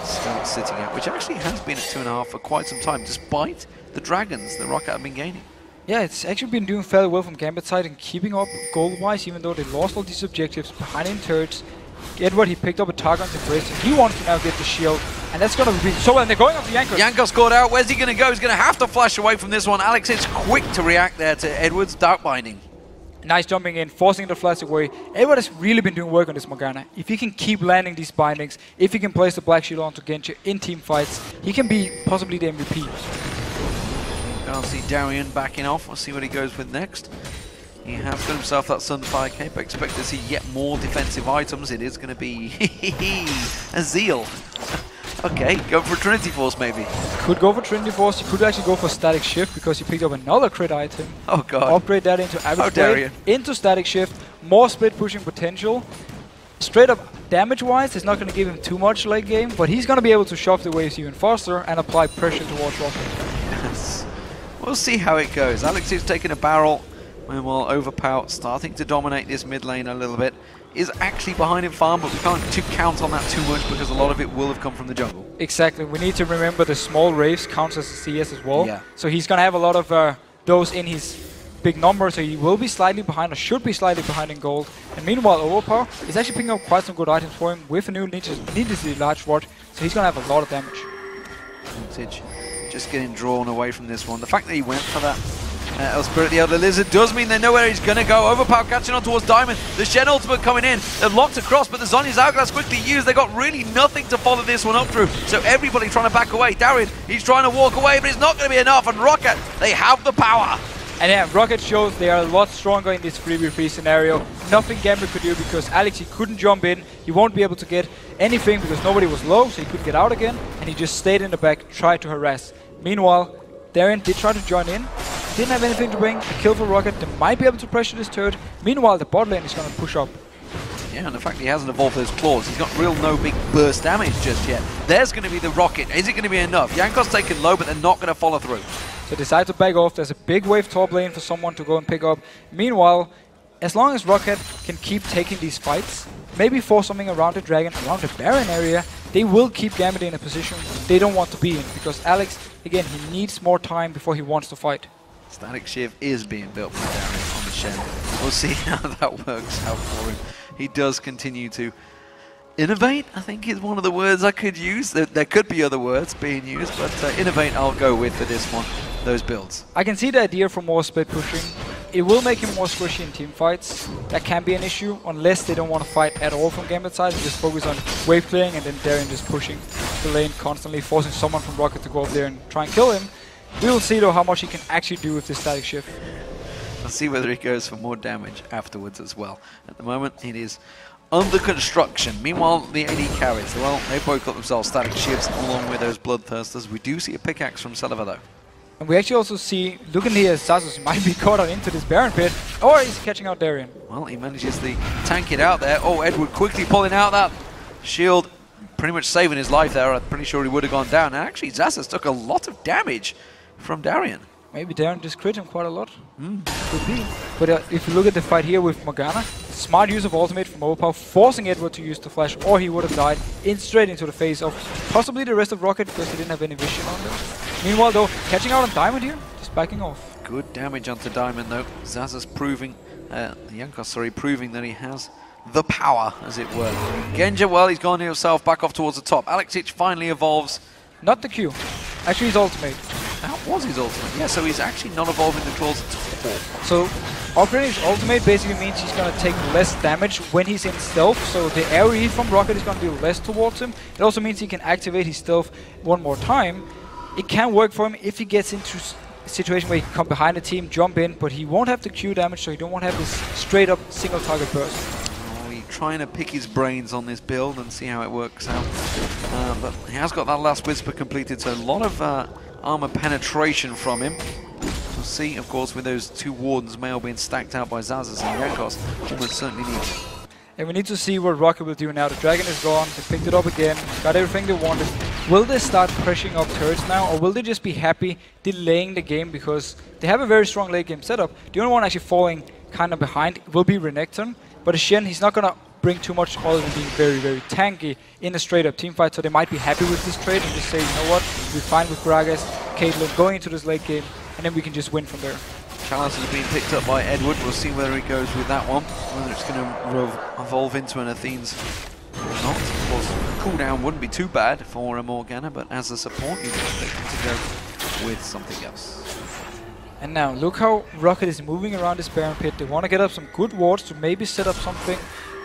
still sitting at, which actually has been at 2.5 for quite some time, despite the dragons that Roccat have been gaining. Yeah, it's actually been doing fairly well from Gambit's side and keeping up gold-wise, even though they lost all these objectives behind in turrets. Edward, he picked up a target on the brace, and he wants to now get the shield, and that's going to be so. And they're going off the Jankos. Jankos caught out. Where's he going to go? He's going to have to flash away from this one. Alex is quick to react there to Edward's dark binding. Nice jumping in, forcing the flash away. Edward has really been doing work on this Morgana. If he can keep landing these bindings, if he can place the Black Shield onto Genja in team fights, he can be possibly the MVP. I'll see Darien backing off. We'll see what he goes with next. He has got himself that Sunfire Cape. I expect to see yet more defensive items. It is going to be a Zeal. Okay, go for Trinity Force maybe. Could go for Trinity Force. He could actually go for Static Shift because he picked up another crit item. Oh god. Upgrade that into Average Blade, into Static Shift, more split pushing potential. Straight up damage-wise, it's not going to give him too much late game, but he's going to be able to shove the waves even faster and apply pressure towards Roccat. Yes. We'll see how it goes. Xaxus taking a barrel, meanwhile overPow starting to dominate this mid lane a little bit. Is actually behind in farm, but we can't count on that too much because a lot of it will have come from the jungle. Exactly. We need to remember the small waves counts as a CS as well. Yeah. So he's going to have a lot of those in his big number, so he will be slightly behind, or should be slightly behind in gold. And meanwhile, overPow is actually picking up quite some good items for him with a new needlessly large ward, so he's going to have a lot of damage. Kha'Zix just getting drawn away from this one. The fact that he went for that Spirit the Elder Lizard does mean they know where he's going to go. overPow catching on towards Diamond. The Shen ultimate coming in. They're locked across, but the Zhonya's Hourglass quickly used. They got really nothing to follow this one up through. So everybody trying to back away. Darien, he's trying to walk away, but it's not going to be enough. And Roccat, they have the power. And yeah, Roccat shows they are a lot stronger in this 3v3 scenario. Nothing Gambit could do because Alex, he couldn't jump in. He won't be able to get anything because nobody was low, so he couldn't get out again. And he just stayed in the back, tried to harass. Meanwhile, Darien did try to join in. Didn't have anything to bring. A kill for Roccat. They might be able to pressure this turret. Meanwhile, the bot lane is going to push up. Yeah, and the fact he hasn't evolved those claws, he's got no big burst damage just yet. There's going to be the rocket. Is it going to be enough? Jankos taken low, but they're not going to follow through. So decide to back off. There's a big wave top lane for someone to go and pick up. Meanwhile, as long as Roccat can keep taking these fights, maybe force something around the dragon, around the Baron area, they will keep Gambit in a position they don't want to be in. Because Alex, again, he needs more time before he wants to fight. Static Shiv is being built by Darien on the Shen. We'll see how that works out for him. He does continue to innovate, I think is one of the words I could use. There could be other words being used, but innovate I'll go with for this one, those builds. I can see the idea for more split pushing. It will make him more squishy in team fights. That can be an issue, unless they don't want to fight at all from Gambit side and just focus on wave clearing and then Darien just pushing the lane constantly, forcing someone from Roccat to go up there and try and kill him. We will see though how much he can actually do with this static shift. Let's see whether he goes for more damage afterwards as well. At the moment it is under construction. Meanwhile the AD carries, well, they both got themselves static shifts along with those bloodthirsters. We do see a pickaxe from Celaver though. And we actually also see, looking here, Xaxus might be caught on into this Baron pit, or he's catching out Darien. Well, he manages to tank it out there. Oh, Edward quickly pulling out that shield, pretty much saving his life there. I'm pretty sure he would have gone down. And actually Xaxus took a lot of damage from Darien. Maybe Darien just crit him quite a lot. Could be. But if you look at the fight here with Morgana, smart use of ultimate from overPow, forcing Edward to use the flash, or he would have died straight into the face of possibly the rest of Roccat because he didn't have any vision on them. Meanwhile though, catching out on Diamond here, just backing off. Good damage onto Diamond though. Xaxus proving, Jankos, proving that he has the power, as it were. Genja, well, he's gone himself back off towards the top. Kha'Zix finally evolves. Not the Q. Actually his ultimate. That was his ultimate. Yeah, so he's actually not evolving the claws at all. So upgrading his ultimate basically means he's going to take less damage when he's in stealth, so the AoE from Roccat is going to be less towards him. It also means he can activate his stealth one more time. It can work for him if he gets into a situation where he can come behind the team, jump in, but he won't have the Q damage, so he don't want to have this straight up single target burst. Oh, he's trying to pick his brains on this build and see how it works out. But he has got that last Whisper completed, so a lot of armor penetration from him. We'll see, of course, with those two Wardens Mail being stacked out by Xaxus and Jankos, almost certainly needed. And we need to see what Roccat will do now. The Dragon is gone, they picked it up again, got everything they wanted. Will they start pressuring up turrets now, or will they just be happy delaying the game because they have a very strong late game setup? The only one actually falling kind of behind will be Renekton, but Shen, he's not going to bring too much other than being very, very tanky in a straight up team fight, so they might be happy with this trade and just say, you know what, we're fine with Gragas, Caitlyn going into this late game, and then we can just win from there. Chalice has been picked up by Edward. We'll see whether he goes with that one, whether it's going to evolve into an Athene's or not. Of course, cooldown wouldn't be too bad for a Morgana, but as a support, you'd expect him to go with something else. And now, look how Roccat is moving around this Baron pit. They want to get up some good wards to maybe set up something.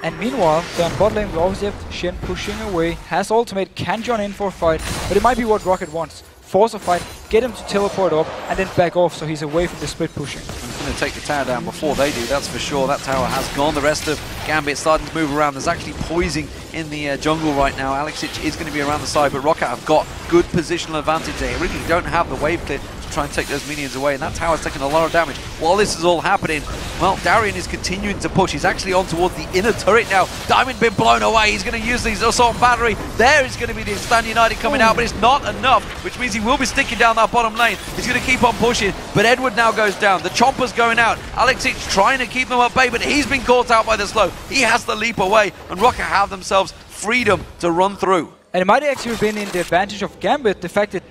And meanwhile, down bot lane, we always have Shen pushing away, has ultimate, can join in for a fight, but it might be what Roccat wants. Force a fight, get him to teleport up, and then back off so he's away from the split pushing. He's going to take the tower down before they do, that's for sure. That tower has gone. The rest of Gambit starting to move around. There's actually poising in the jungle right now. Kha'Zix is going to be around the side, but Roccat have got good positional advantage there. They really don't have the wave clear. to try and take those minions away, and that tower's taking a lot of damage. While this is all happening, well, Darien is continuing to push. He's actually on towards the inner turret now. Diamond been blown away. He's going to use these assault battery. There is going to be the Stand United coming out, but it's not enough, which means he will be sticking down that bottom lane. He's going to keep on pushing, but Edward now goes down. The Chomper's going out. Kha'Zix trying to keep them at bay, but he's been caught out by the slow. He has to leap away, and Roccat have themselves freedom to run through. And it might actually have been in the advantage of Gambit, the fact that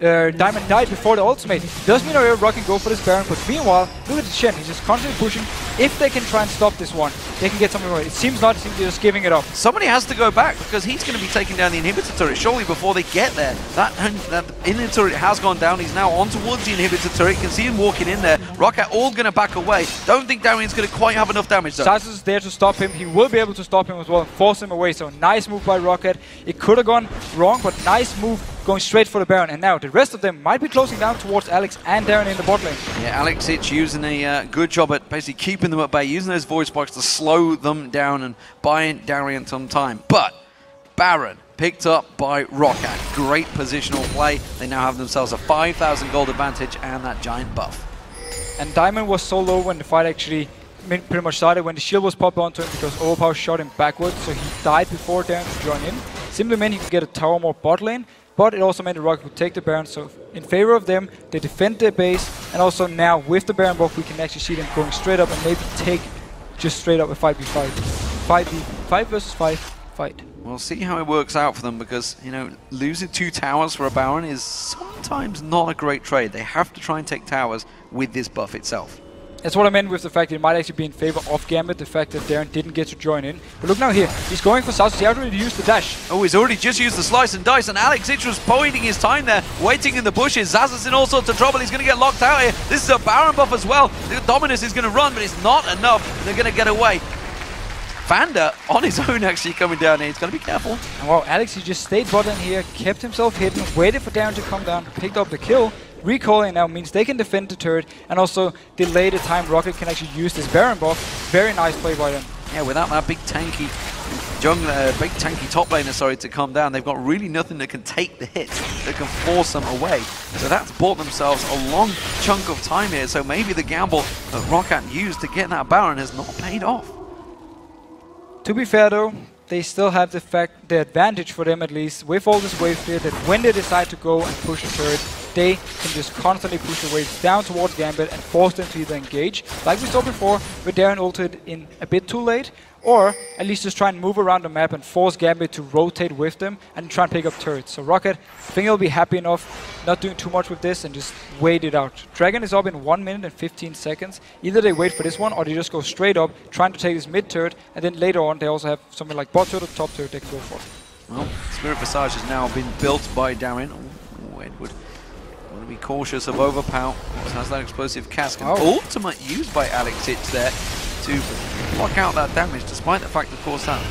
Diamond died before the ultimate. Does mean Rock can go for this Baron, but meanwhile, look at the Shen. He's just constantly pushing. If they can try and stop this one, they can get something right. It seems not. It seems they're just giving it up. Somebody has to go back because he's going to be taking down the inhibitor turret. Surely before they get there, that inhibitor turret has gone down. He's now on towards the inhibitor turret. You can see him walking in there. Roccat all going to back away. Don't think Darien's going to quite have enough damage though. Xaxus is there to stop him. He will be able to stop him as well and force him away. So nice move by Roccat. It could have gone wrong, but nice move going straight for the Baron. And now the rest of them might be closing down towards Alex and Darien in the bot lane. Yeah, Kha'Zix using a good job at basically keeping them at bay, using those voice box to slow them down and buying Darien some time. But Baron picked up by Roccat. Great positional play. They now have themselves a 5,000 gold advantage and that giant buff. And Diamond was so low when the fight actually pretty much started, when the shield was popped onto him because overpow shot him backwards, so he died before Darien could join in. Simply meant he could get a tower more bot lane, but it also meant the Roccat could take the Baron. So in favor of them, they defend their base, and also now with the Baron buff, we can actually see them going straight up and maybe take just straight up a 5v5. 5 versus 5 fight. We'll see how it works out for them because, you know, losing 2 towers for a Baron is sometimes not a great trade. They have to try and take towers with this buff itself. That's what I meant with the fact that it might actually be in favor of Gambit, the fact that Darien didn't get to join in. But look now here, he's going for Xaxus. He already used the dash. Oh, he's already just used the slice and dice, and Kha'Zix was biding his time there, waiting in the bushes. Xaxus in all sorts of trouble. He's going to get locked out here. This is a Baron buff as well. The Dominus is going to run, but it's not enough. They're going to get away. Vander on his own actually coming down here. He's got to be careful. And wow, Alex, he just stayed bottom here, kept himself hidden, waited for Darien to come down, picked up the kill. Recalling now means they can defend the turret and also delay the time Roccat can actually use this Baron buff. Very nice play by them. Yeah, without that big tanky jungler, big tanky top laner, sorry, to come down, they've got really nothing that can take the hit, that can force them away. So that's bought themselves a long chunk of time here. So maybe the gamble that Roccat used to get that Baron has not paid off. To be fair though, they still have the advantage for them at least with all this wave clear that when they decide to go and push a turret, they can just constantly push the waves down towards Gambit and force them to either engage, like we saw before, with Darien ulted in a bit too late, or at least just try and move around the map and force Gambit to rotate with them and try and pick up turrets. So Roccat, I think he'll be happy enough not doing too much with this and just wait it out. Dragon is up in 1 minute and 15 seconds. Either they wait for this one or they just go straight up, trying to take this mid turret, and then later on they also have something like bot turret or top turret they can go for. Well, Spirit Visage has now been built by Darien. Oh, Edward. Want to be cautious of overpow. Has that explosive cask. Ultimate used by Kha'Zix there to block out that damage, despite the fact, of course, that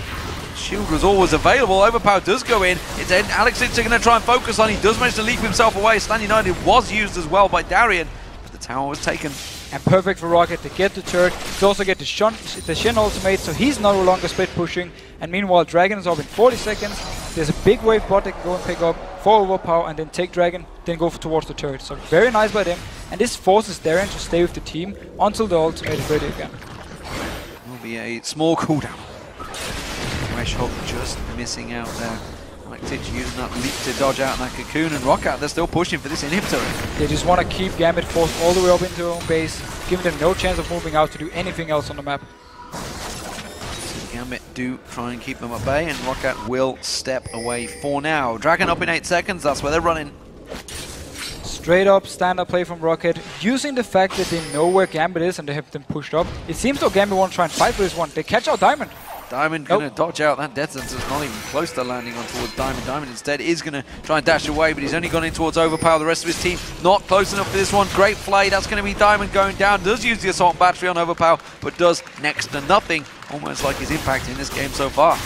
shield was always available. Overpow does go in. It's Kha'Zix are going to try and focus on. He does manage to leap himself away. Stand United was used as well by Darien, but the tower was taken. And perfect for Roccat to get the turret, to also get the Shen ultimate, so he's no longer split pushing. And meanwhile, Dragon is up in 40 seconds. There's a big wave bot they can go and pick up for overpow and then take Dragon, then go towards the turret. So very nice by them. And this forces Darien to stay with the team until the ultimate is ready again. Will be a small cooldown. Threshold just missing out there. Kha'Zix using that leap to dodge out that cocoon, and Roccat, they're still pushing for this inhibitor. They just want to keep Gambit forced all the way up into their own base, giving them no chance of moving out to do anything else on the map. So Gambit do try and keep them at bay, and Roccat will step away for now. Dragon up in 8 seconds, that's where they're running. Straight up stand-up play from Roccat, using the fact that they know where Gambit is and they have them pushed up. It seems though Gambit won't try and fight for this one. They catch out Diamond. Diamond going to dodge out. That death sentence is not even close to landing on towards Diamond. Diamond instead is going to try and dash away, but he's only gone in towards overpower. The rest of his team not close enough for this one. Great play. That's going to be Diamond going down. Does use the assault battery on overpower, but does next to nothing. Almost like his impact in this game so far.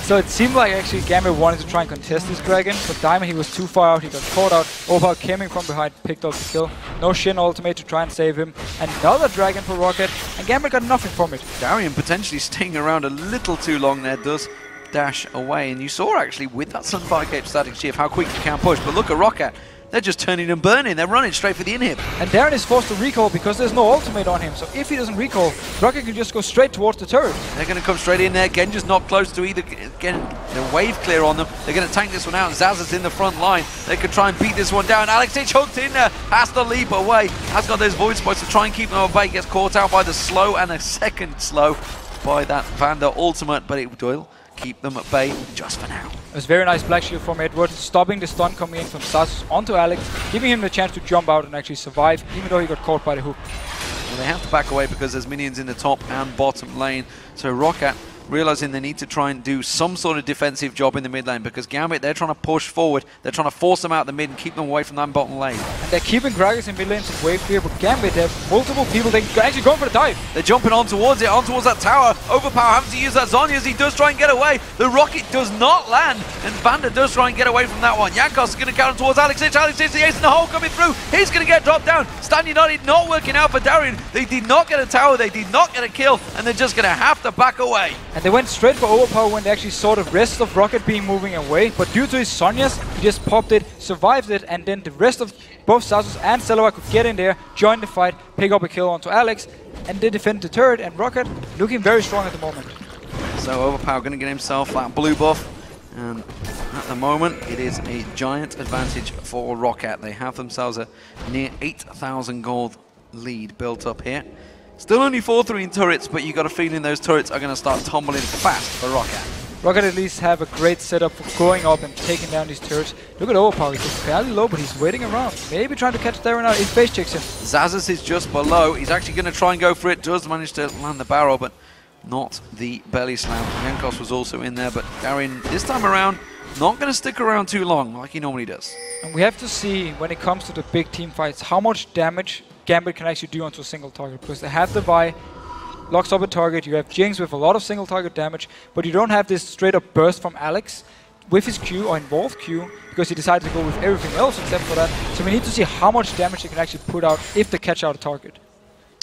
So it seemed like actually Gambit wanted to try and contest this Dragon, but Diamond, he was too far out, he got caught out. Overpower came in from behind, picked up the kill. No Shen ultimate to try and save him. Another Dragon for Roccat, and Gambit got nothing from it. Darien potentially staying around a little too long there, does dash away. And you saw actually with that Sunfire Cape static shift how quick he can push. But look at Roccat. they're just turning and burning. They're running straight for the inhib. And Darien is forced to recall because there's no ultimate on him. So if he doesn't recall, Roccat can just go straight towards the turret. They're going to come straight in there. Genja's not close to either. Again, the wave clear on them. They're going to tank this one out. Xaxus in the front line. They could try and beat this one down. Kha'Zix hooked in there. Has to leap away. Has got those void spots to try and keep them at bay. Gets caught out by the slow and a second slow by that Vander ultimate, but it will keep them at bay just for now. It was very nice Black Shield from Edward, stopping the stun coming in from Xaxus onto Alex, giving him the chance to jump out and actually survive, even though he got caught by the hook. Well, they have to back away because there's minions in the top and bottom lane. So Roccat realizing they need to try and do some sort of defensive job in the mid lane because Gambit, they're trying to push forward. They're trying to force them out the mid and keep them away from that bottom lane. And they're keeping Gragas in mid lane to wave clear, but Gambit, they have multiple people. They're actually going for the dive. They're jumping on towards it, on towards that tower. overPow having to use that Zhonya as he does try and get away. The rocket does not land, and Vander does try and get away from that one. Jankos is going to counter towards Kha'Zix. Kha'Zix, the ace in the hole coming through. He's going to get dropped down. Stand United not working out for Darien. They did not get a tower, they did not get a kill, and they're just going to have to back away. And they went straight for overPow when they actually saw the rest of Roccat being moving away, but due to his Zhonyas, he just popped it, survived it, and then the rest of both Xaxus and Celaver could get in there, join the fight, pick up a kill onto Alex, and they defend the turret, and Roccat looking very strong at the moment. So overPow going to get himself that blue buff, and at the moment it is a giant advantage for Roccat. They have themselves a near 8,000 gold lead built up here. Still only 4-3 in turrets, but you got a feeling those turrets are going to start tumbling fast for Roccat. Roccat at least have a great setup for going up and taking down these turrets. Look at overPow, he's just fairly low, but he's waiting around. Maybe trying to catch Darien out. He face checks him. Xaxus is just below. He's actually going to try and go for it. Does manage to land the barrel, but not the belly slam. Jankos was also in there, but Darien this time around not going to stick around too long like he normally does. And we have to see, when it comes to the big team fights, how much damage Gambit can actually do onto a single target, because they have the Vi, locks up a target, you have Jinx with a lot of single target damage, but you don't have this straight up burst from Alex with his Q or involved Q, because he decided to go with everything else except for that. So we need to see how much damage they can actually put out if they catch out a target.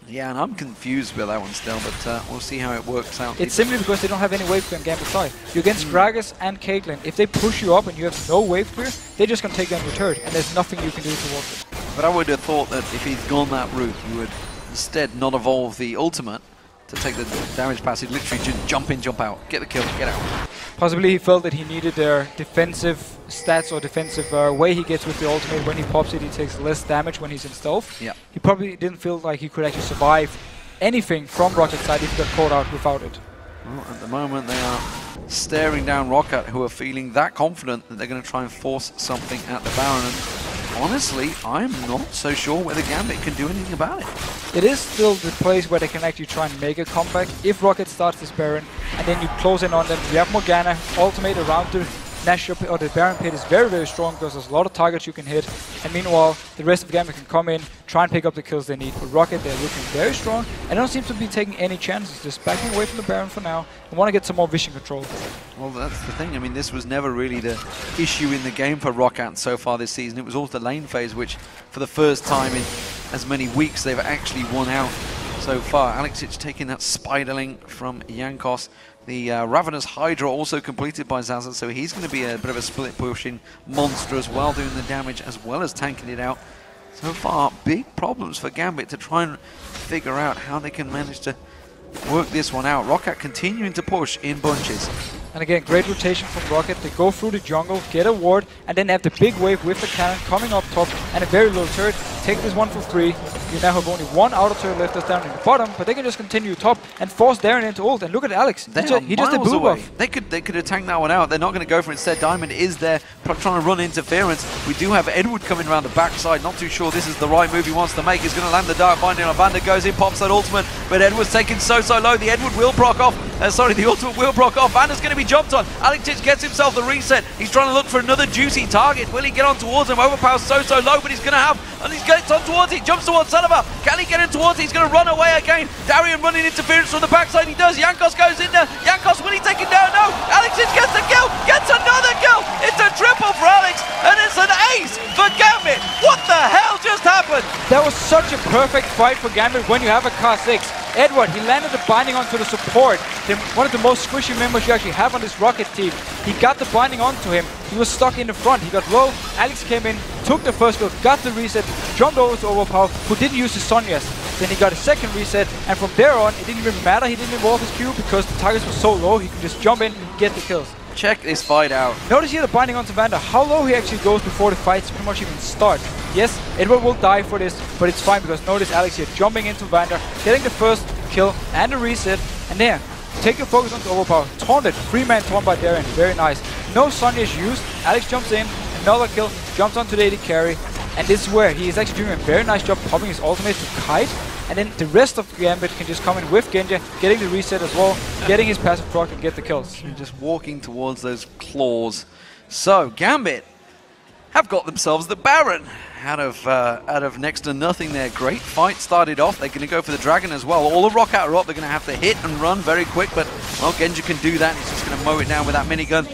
Yeah, and I'm confused with that one still, but we'll see how it works out. It's simply because they don't have any wave clear on Gambit's side. You're against Gragas and Caitlyn. If they push you up and you have no wave clear, they're just going to take down your turret, and there's nothing you can do towards it. But I would have thought that if he'd gone that route, he would instead not evolve the ultimate to take the damage passage, literally just jump in, jump out, get the kill, get out. Possibly he felt that he needed their defensive stats or defensive way he gets with the ultimate. When he pops it, he takes less damage when he's in stealth. Yeah. He probably didn't feel like he could actually survive anything from Rockat's side if he got caught out without it. Well, at the moment they are staring down Roccat, who are feeling that confident that they're going to try and force something at the Baron. And honestly, I'm not so sure whether Gambit can do anything about it. It is still the place where they can actually try and make a comeback. If Roccat starts this Baron and then you close in on them, you have Morgana, ultimate around the Nashor pit, or the Baron pit is very, very strong because there's a lot of targets you can hit. And meanwhile, the rest of Gambit can come in, try and pick up the kills they need. But Roccat, they're looking very strong and don't seem to be taking any chances. Just backing away from the Baron for now and want to get some more vision control. Well, that's the thing. I mean, this was never really the issue in the game for Roccat so far this season. It was all the lane phase, which for the first time in as many weeks they've actually won out so far. Kha'Zix taking that Spiderling from Jankos. The Ravenous Hydra also completed by Xaxus, so he's going to be a bit of a split pushing monster as well, doing the damage as well as tanking it out. So far, big problems for Gambit to try and figure out how they can manage to work this one out. Roccat continuing to push in bunches. And again, great rotation from Roccat. They go through the jungle, get a ward, and then have the big wave with the cannon coming up top and a very low turret. Take this one for free. You now have only one outer turret left that's down in the bottom, but they can just continue top and force Darien into ult. And look at Alex. He just did blue buff. They could have tanked that one out. They're not going to go for it instead. Diamond is there trying to run interference. We do have Edward coming around the backside. Not too sure this is the right move he wants to make. He's going to land the Dark Binding on Vander, goes in, pops that ultimate, but Edward's taken so low. The Edward will proc off. The ultimate will proc off. Vander's going to be jumped on. Kha'Zix gets himself the reset. He's trying to look for another juicy target. Will he get on towards him? overPow's so low, but he's going to have, and he gets on towards it, jumps towards Celaver. Can he get in towards it? He's going to run away again. Darien running interference from the backside. He does. Jankos goes in there. Jankos, will he take it down? No. Kha'Zix gets the kill. Gets another kill. It's a triple for Alex, and it's an ace for Gambit. What the hell just happened? That was such a perfect fight for Gambit when you have a Kha'Zix. Edward, he landed the binding onto the support. One of the most squishy members you actually have on this Roccat team. He got the binding onto him. He was stuck in the front. He got low. Alex came in, took the first kill, got the reset, jumped over to overPow, who didn't use his Sonya's. Then he got a second reset, and from there on, it didn't even matter, he didn't involve his Q because the targets were so low, he could just jump in and get the kills. Check this fight out. Notice here the binding onto Vander, how low he actually goes before the fights pretty much even start. Yes, Edward will die for this, but it's fine because notice Alex here jumping into Vander, getting the first kill and the reset, and there, take your focus onto overPow. Taunted, 3-man taunt by Darien, very nice. No Sonya is used, Alex jumps in, another kill, jumps onto the AD carry, and this is where he is actually doing a very nice job popping his ultimate to kite, and then the rest of Gambit can just come in with Genja, getting the reset as well, getting his passive proc and get the kills. And just walking towards those claws. So, Gambit have got themselves the Baron out of next to nothing there. Great fight started off. They're going to go for the Dragon as well. All the Roccat are up. They're going to have to hit and run very quick, but well, Genja can do that. He's just going to mow it down with that minigun.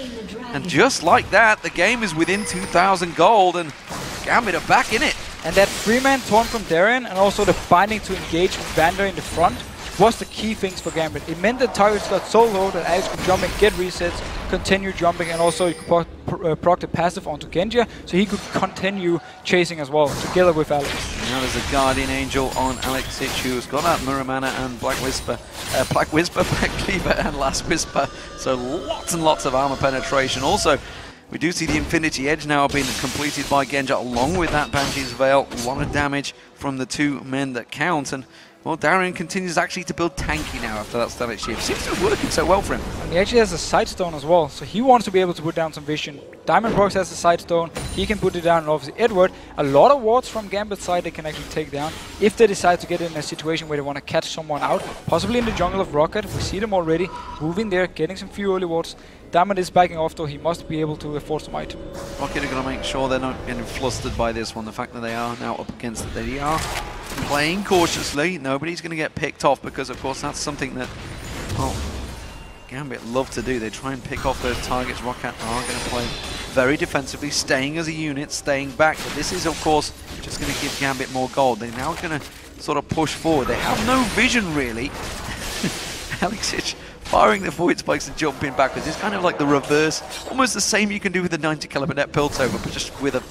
And just like that, the game is within 2,000 gold, and Gambit are back in it. And that 3-man taunt from Darien and also the binding to engage with Vander in the front was the key things for Gambit. It meant that targets got so low that Alex could jump and get resets, continue jumping, and also he could proc the passive onto Genja, so he could continue chasing as well, together with Alex. Now there's a Guardian Angel on Xaxus, who's got that Muramana and Black Cleaver and Last Whisper, so lots and lots of armor penetration. Also, we do see the Infinity Edge now being completed by Genja along with that Banshee's Veil. A lot of damage from the two men that count, and well, Darien continues actually to build tanky now after that static shift. Seems to be working so well for him. And he actually has a side stone as well, so he wants to be able to put down some vision. Diamondprox has a side stone, he can put it down, and obviously Edward, a lot of wards from Gambit's side they can actually take down if they decide to get in a situation where they want to catch someone out, possibly in the jungle of Roccat. We see them already moving there, getting some few early wards. Diamond is backing off though, he must be able to force some might. Roccat are going to make sure they're not getting flustered by this one, the fact that they are now up against it. They are playing cautiously, nobody's going to get picked off because of course that's something that, well, Gambit love to do. They try and pick off those targets. Roccat are going to play very defensively, staying as a unit, staying back, but this is of course just going to give Gambit more gold. They're now going to sort of push forward. They have no vision really. Xaxus firing the void spikes and jumping backwards. It's kind of like the reverse, almost the same you can do with the 90 caliber net Piltover, but just with a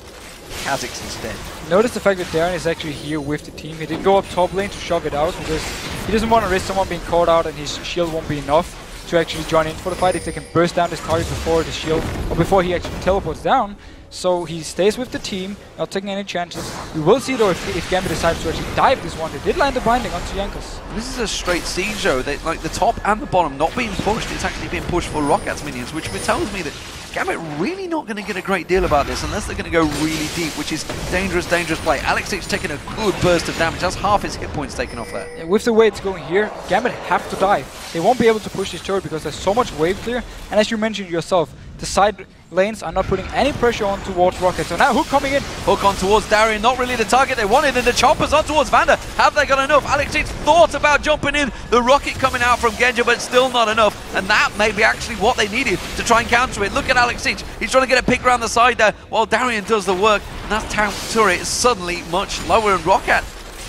Kha'Zix instead. Notice the fact that Darien is actually here with the team. He didn't go up top lane to shock it out because he doesn't want to risk someone being caught out and his shield won't be enough to actually join in for the fight if they can burst down this target before the shield, or before he actually teleports down. So he stays with the team, not taking any chances. We will see though if Gambit decides to actually dive this one. They did land the binding onto Jankos. This is a straight siege though. They, like the top and the bottom not being pushed, it's actually being pushed for Rockat's minions, which tells me that Gambit really not going to get a great deal about this unless they're going to go really deep, which is dangerous, dangerous play. Xaxus taking a good burst of damage. That's half his hit points taken off there. Yeah, with the way it's going here, Gambit have to dive. They won't be able to push this turret because there's so much wave clear, and as you mentioned yourself, the side lanes are not putting any pressure on towards Roccat. So now Hook coming in. Hook on towards Darien, not really the target they wanted, and the choppers on towards Vander. Have they got enough? Xaxus thought about jumping in, the rocket coming out from Genja, but still not enough, and that may be actually what they needed to try and counter it. Look at Xaxus, he's trying to get a pick around the side there, while Darien does the work, and that town turret is suddenly much lower, and Roccat,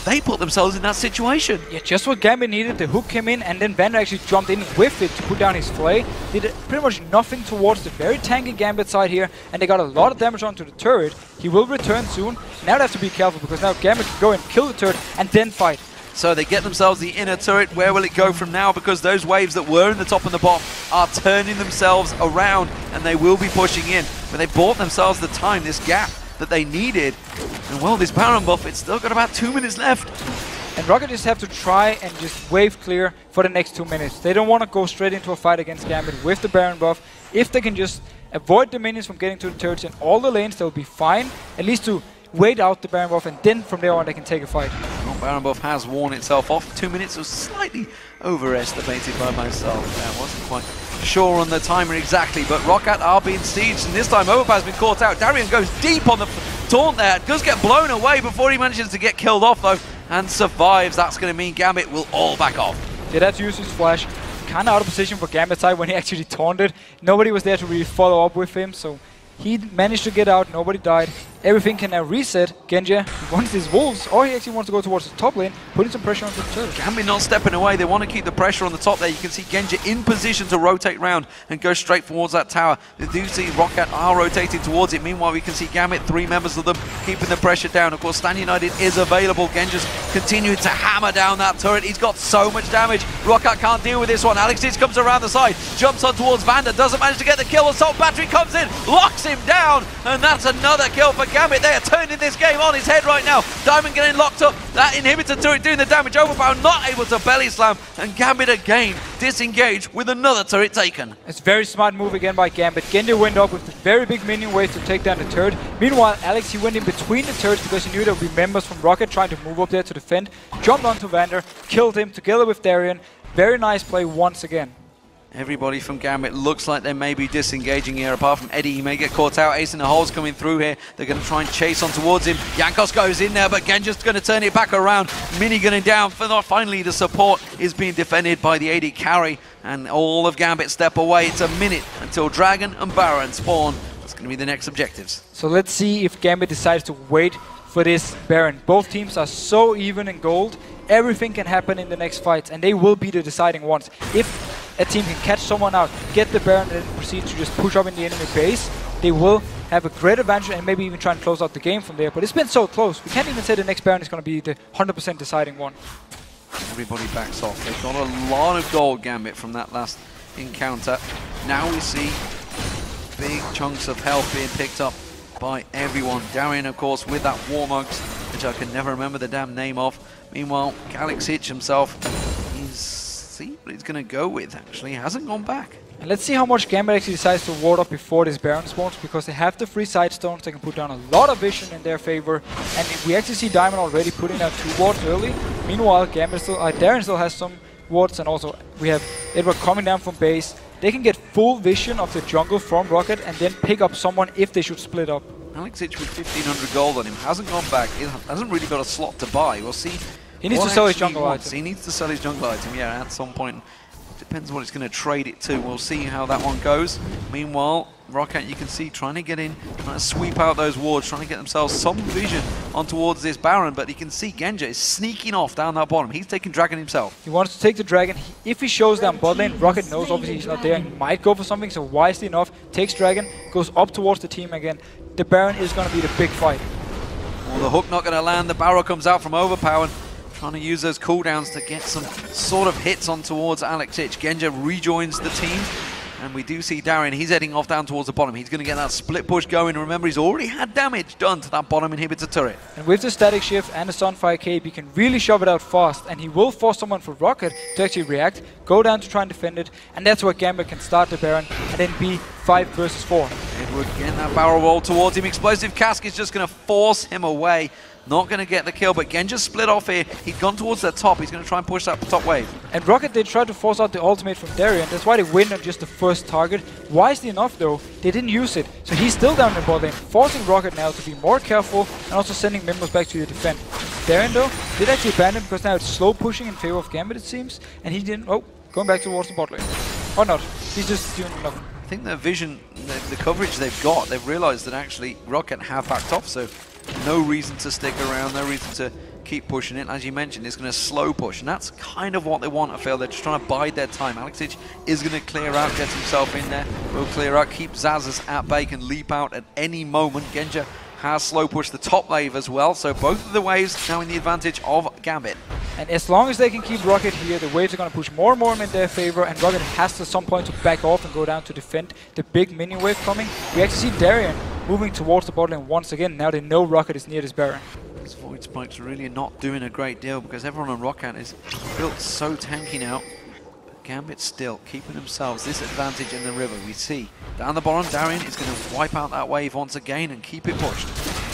they put themselves in that situation. Yeah, just what Gambit needed. The hook came in, and then Vander actually jumped in with it to put down his flay. Did pretty much nothing towards the very tanky Gambit side here, and they got a lot of damage onto the turret. He will return soon. Now they have to be careful because now Gambit can go and kill the turret and then fight. So they get themselves the inner turret. Where will it go from now? Because those waves that were in the top and the bottom are turning themselves around, and they will be pushing in. But they bought themselves the time, this gap that they needed. And well, this Baron buff, it's still got about 2 minutes left. And Roccat just have to try and just wave clear for the next 2 minutes. They don't want to go straight into a fight against Gambit with the Baron buff. If they can just avoid the minions from getting to the turrets in all the lanes, they'll be fine. At least to wait out the Baron buff, and then from there on they can take a fight. Well, Baron buff has worn itself off. 2 minutes was slightly overestimated by myself. I wasn't quite sure on the timer exactly, but Roccat are being sieged, and this time overPow has been caught out. Darien goes deep on the taunt there. Does get blown away before he manages to get killed off though, and survives. That's going to mean Gambit will all back off. Yeah, that's used his flash. Kind of out of position for Gambit side when he actually taunted. Nobody was there to really follow up with him, so he managed to get out. Nobody died. everything can now reset. Genja wants his wolves, or he actually wants to go towards the top lane, putting some pressure on the turret. Gambit not stepping away. They want to keep the pressure on the top there. You can see Genja in position to rotate round and go straight towards that tower. They do see Roccat are rotating towards it. Meanwhile, we can see Gambit, 3 members of them, keeping the pressure down. Of course, Stan United is available. Genja's continuing to hammer down that turret. He's got so much damage. Roccat can't deal with this one. Xaxus comes around the side, jumps on towards Vander, doesn't manage to get the kill. Assault Battery comes in, locks him down, and that's another kill for Gambit. They are turning this game on its head right now. Diamond getting locked up, that inhibitor turret doing the damage. overPow not able to belly slam, and Gambit again disengaged with another turret taken. It's a very smart move again by Gambit. Genja went up with a very big minion wave to take down the turret. Meanwhile, Alex, he went in between the turrets because he knew there would be members from Roccat trying to move up there to defend. Jumped onto Vander, killed him together with Darien. Very nice play once again. Everybody from Gambit looks like they may be disengaging here, apart from Eddie. He may get caught out. Ace in the hole's coming through here. They're going to try and chase on towards him. Jankos goes in there, but Genja's going to turn it back around. Minigunning down. Finally, the support is being defended by the AD carry, and all of Gambit step away. It's a minute until Dragon and Baron spawn. That's going to be the next objectives. So let's see if Gambit decides to wait for this Baron. Both teams are so even in gold. Everything can happen in the next fights, and they will be the deciding ones. If a team can catch someone out, get the Baron, and then proceed to just push up in the enemy base, they will have a great advantage and maybe even try and close out the game from there. But it's been so close. We can't even say the next Baron is going to be the 100% deciding one. Everybody backs off. They've got a lot of gold, Gambit, from that last encounter. Now we see big chunks of health being picked up by everyone. Darien, of course, with that Warmugs, which I can never remember the damn name of. Meanwhile, Kha'Zix himself, see what he's going to go with, actually. He hasn't gone back. And let's see how much Gambit actually decides to ward up before this Baron spawns, because they have the 3 side stones. They can put down a lot of vision in their favor. And we actually see Diamond already putting down 2 wards early. Meanwhile, Darien still has some wards, and also we have Edward coming down from base. They can get full vision of the jungle from Roccat and then pick up someone if they should split up. Kha'Zix with 1,500 gold on him, hasn't gone back, he hasn't really got a slot to buy. We'll see. He needs to sell his jungle item. He needs to sell his jungle item, yeah, at some point. Depends what he's going to trade it to. We'll see how that one goes. Meanwhile, Roccat, you can see, trying to get in, trying to sweep out those wards, trying to get themselves some vision on towards this Baron, but you can see Genja is sneaking off down that bottom. He's taking Dragon himself. He wants to take the Dragon. If he shows down bot lane, Roccat knows obviously he's not there and might go for something, so wisely enough, takes Dragon, goes up towards the team again. The Baron is going to be the big fight. Well, the hook not going to land. The barrel comes out from overPow, and trying to use those cooldowns to get some sort of hits on towards Kha'Zix. Genja rejoins the team, and we do see Darien. He's heading off down towards the bottom. He's going to get that split push going. Remember, he's already had damage done to that bottom inhibitor turret. And with the static shift and the Sunfire Cape, he can really shove it out fast, and he will force someone from Roccat to actually react, go down to try and defend it, and that's where Gambit can start the Baron and then be 5 versus 4. Edward getting that barrel roll towards him. Explosive Cask is just going to force him away. Not going to get the kill, but Genja split off here. He's gone towards the top. He's going to try and push that top wave. And Roccat, they tried to force out the ultimate from Darien. That's why they win on just the first target. Wisely enough, though, they didn't use it. So he's still down in the bot lane, forcing Roccat now to be more careful and also sending members back to the defense. Darien, though, did actually abandon because now it's slow pushing in favor of Gambit, it seems. And he didn't... Oh, going back towards the bot lane. Or not. He's just doing enough. I think their vision, the coverage they've got, they've realized that actually Roccat have backed off, so no reason to stick around, no reason to keep pushing it. As you mentioned, it's going to slow push, and that's kind of what they want, I feel. They're just trying to bide their time. Kha'Zix is going to clear out, get himself in there, will clear out, keep Xaxus at bay, can leap out at any moment. Genja has slow pushed the top wave as well, so both of the waves now in the advantage of Gambit. And as long as they can keep Roccat here, the waves are going to push more and more in their favor, and Roccat has to some point to back off and go down to defend the big minion wave coming. We actually see Darien moving towards the bot lane once again. Now they know Roccat is near this Baron. These void spikes are really not doing a great deal because everyone on Roccat is built so tanky now. But Gambit still keeping themselves this advantage in the river. We see down the bottom, Darien is going to wipe out that wave once again and keep it pushed.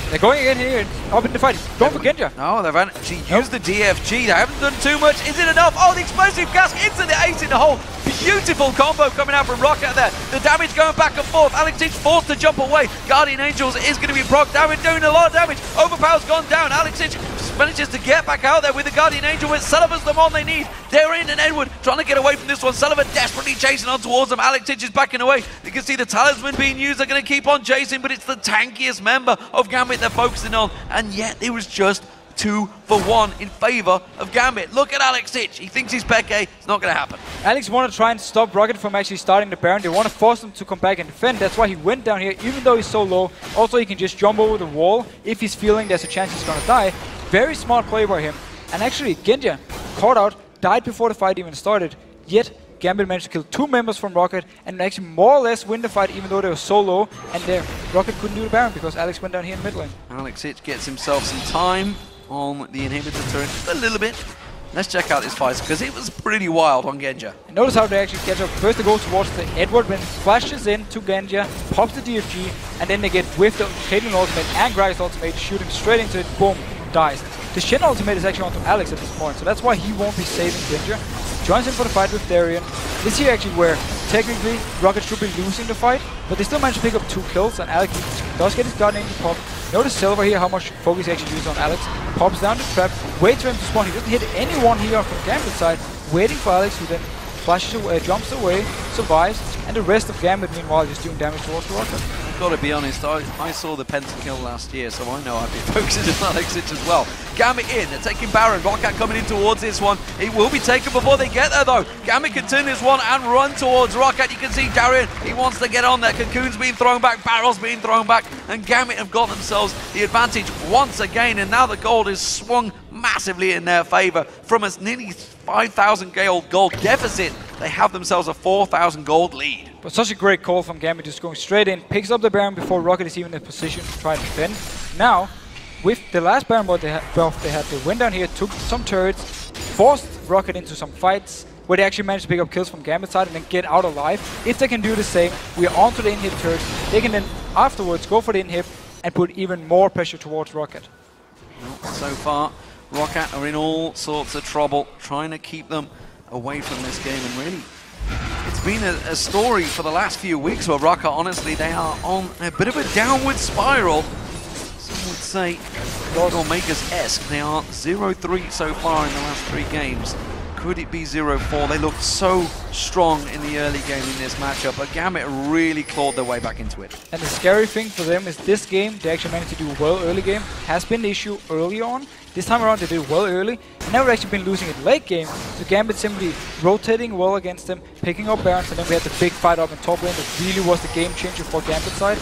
They're going again here, up in the fight. Going for Genja. No, they've actually used the DFG. They haven't done too much. Is it enough? Oh, the explosive gas into the ace in the hole. Beautiful combo coming out from Roccat there. The damage going back and forth. Kha'Zix forced to jump away. Guardian Angels is going to be proc. Darien doing a lot of damage. overPow's gone down. Kha'Zix manages to get back out there with the Guardian Angel, with Celaver's the one they need. Darien and Edward trying to get away from this one. Celaver desperately chasing on towards them. Alex is backing away. You can see the talisman being used. They're going to keep on chasing, but it's the tankiest member of Gambit they're focusing on. And yet it was just 2 for 1 in favor of Gambit. Look at Kha'Zix. He thinks he's Peke. It's not going to happen. Alex want to try and stop Roccat from actually starting the Baron. They want to force him to come back and defend. That's why he went down here, even though he's so low. Also, he can just jump over the wall if he's feeling there's a chance he's going to die. Very smart play by him. And actually, Genja caught out, died before the fight even started. Yet, Gambit managed to kill 2 members from Roccat and actually more or less win the fight, even though they were so low. And Roccat couldn't do the Baron because Alex went down here in mid lane. Kha'Zix gets himself some time on the inhibitor turret, just a little bit. Let's check out this fight because it was pretty wild on Genja. And notice how they actually catch up. First they go towards the Edward, when flashes in to Genja, pops the DFG, and then they get with the Caitlyn ultimate and Gragas ultimate, shooting straight into it, boom, dies. The Shen ultimate is actually onto Alex at this point, so that's why he won't be saving Genja. Joins in for the fight with Darien. This here actually where technically Roccat should be losing the fight, but they still manage to pick up 2 kills, and Alex does get his Guardian Angel pop. Notice Celaver here, how much focus he actually uses on Alex. Pops down the trap, waits for him to spawn. He doesn't hit anyone here from Gambit side, waiting for Alex, who then flashes away, jumps away, survives, and the rest of Gambit meanwhile just doing damage towards Roccat. I've got to be honest, I saw the pentakill last year, so I know I'd be focusing on Kha'Zix as well. Gambit in, they're taking Baron. Roccat coming in towards this one. It will be taken before they get there though. Gambit can turn this one and run towards Roccat. You can see Darien, he wants to get on there. Cocoon's being thrown back, barrels being thrown back, and Gambit have got themselves the advantage once again, and now the gold is swung massively in their favor. From a nearly 5,000 gold deficit, they have themselves a 4,000 gold lead. But such a great call from Gambit, just going straight in, picks up the Baron before Roccat is even in position to try to defend. Now, with the last Baron buff they went down here, took some turrets, forced Roccat into some fights, where they actually managed to pick up kills from Gambit side and then get out alive. If they can do the same, we are onto the inhib turrets. They can then afterwards go for the inhib and put even more pressure towards Roccat. So far, Roccat are in all sorts of trouble, trying to keep them away from this game, and really, it's been a story for the last few weeks where Roccat, honestly, they are on a bit of a downward spiral. Some would say, Makers-esque. They are 0-3 so far in the last 3 games. Could it be 0-4? They looked so strong in the early game in this matchup, but Gambit really clawed their way back into it. And the scary thing for them is this game, they actually managed to do well early game. Has been the issue early on. This time around they did well early, and now we've actually been losing it late game. So Gambit simply rotating well against them, picking up Barons, and then we had the big fight up in top lane that really was the game changer for Gambit side.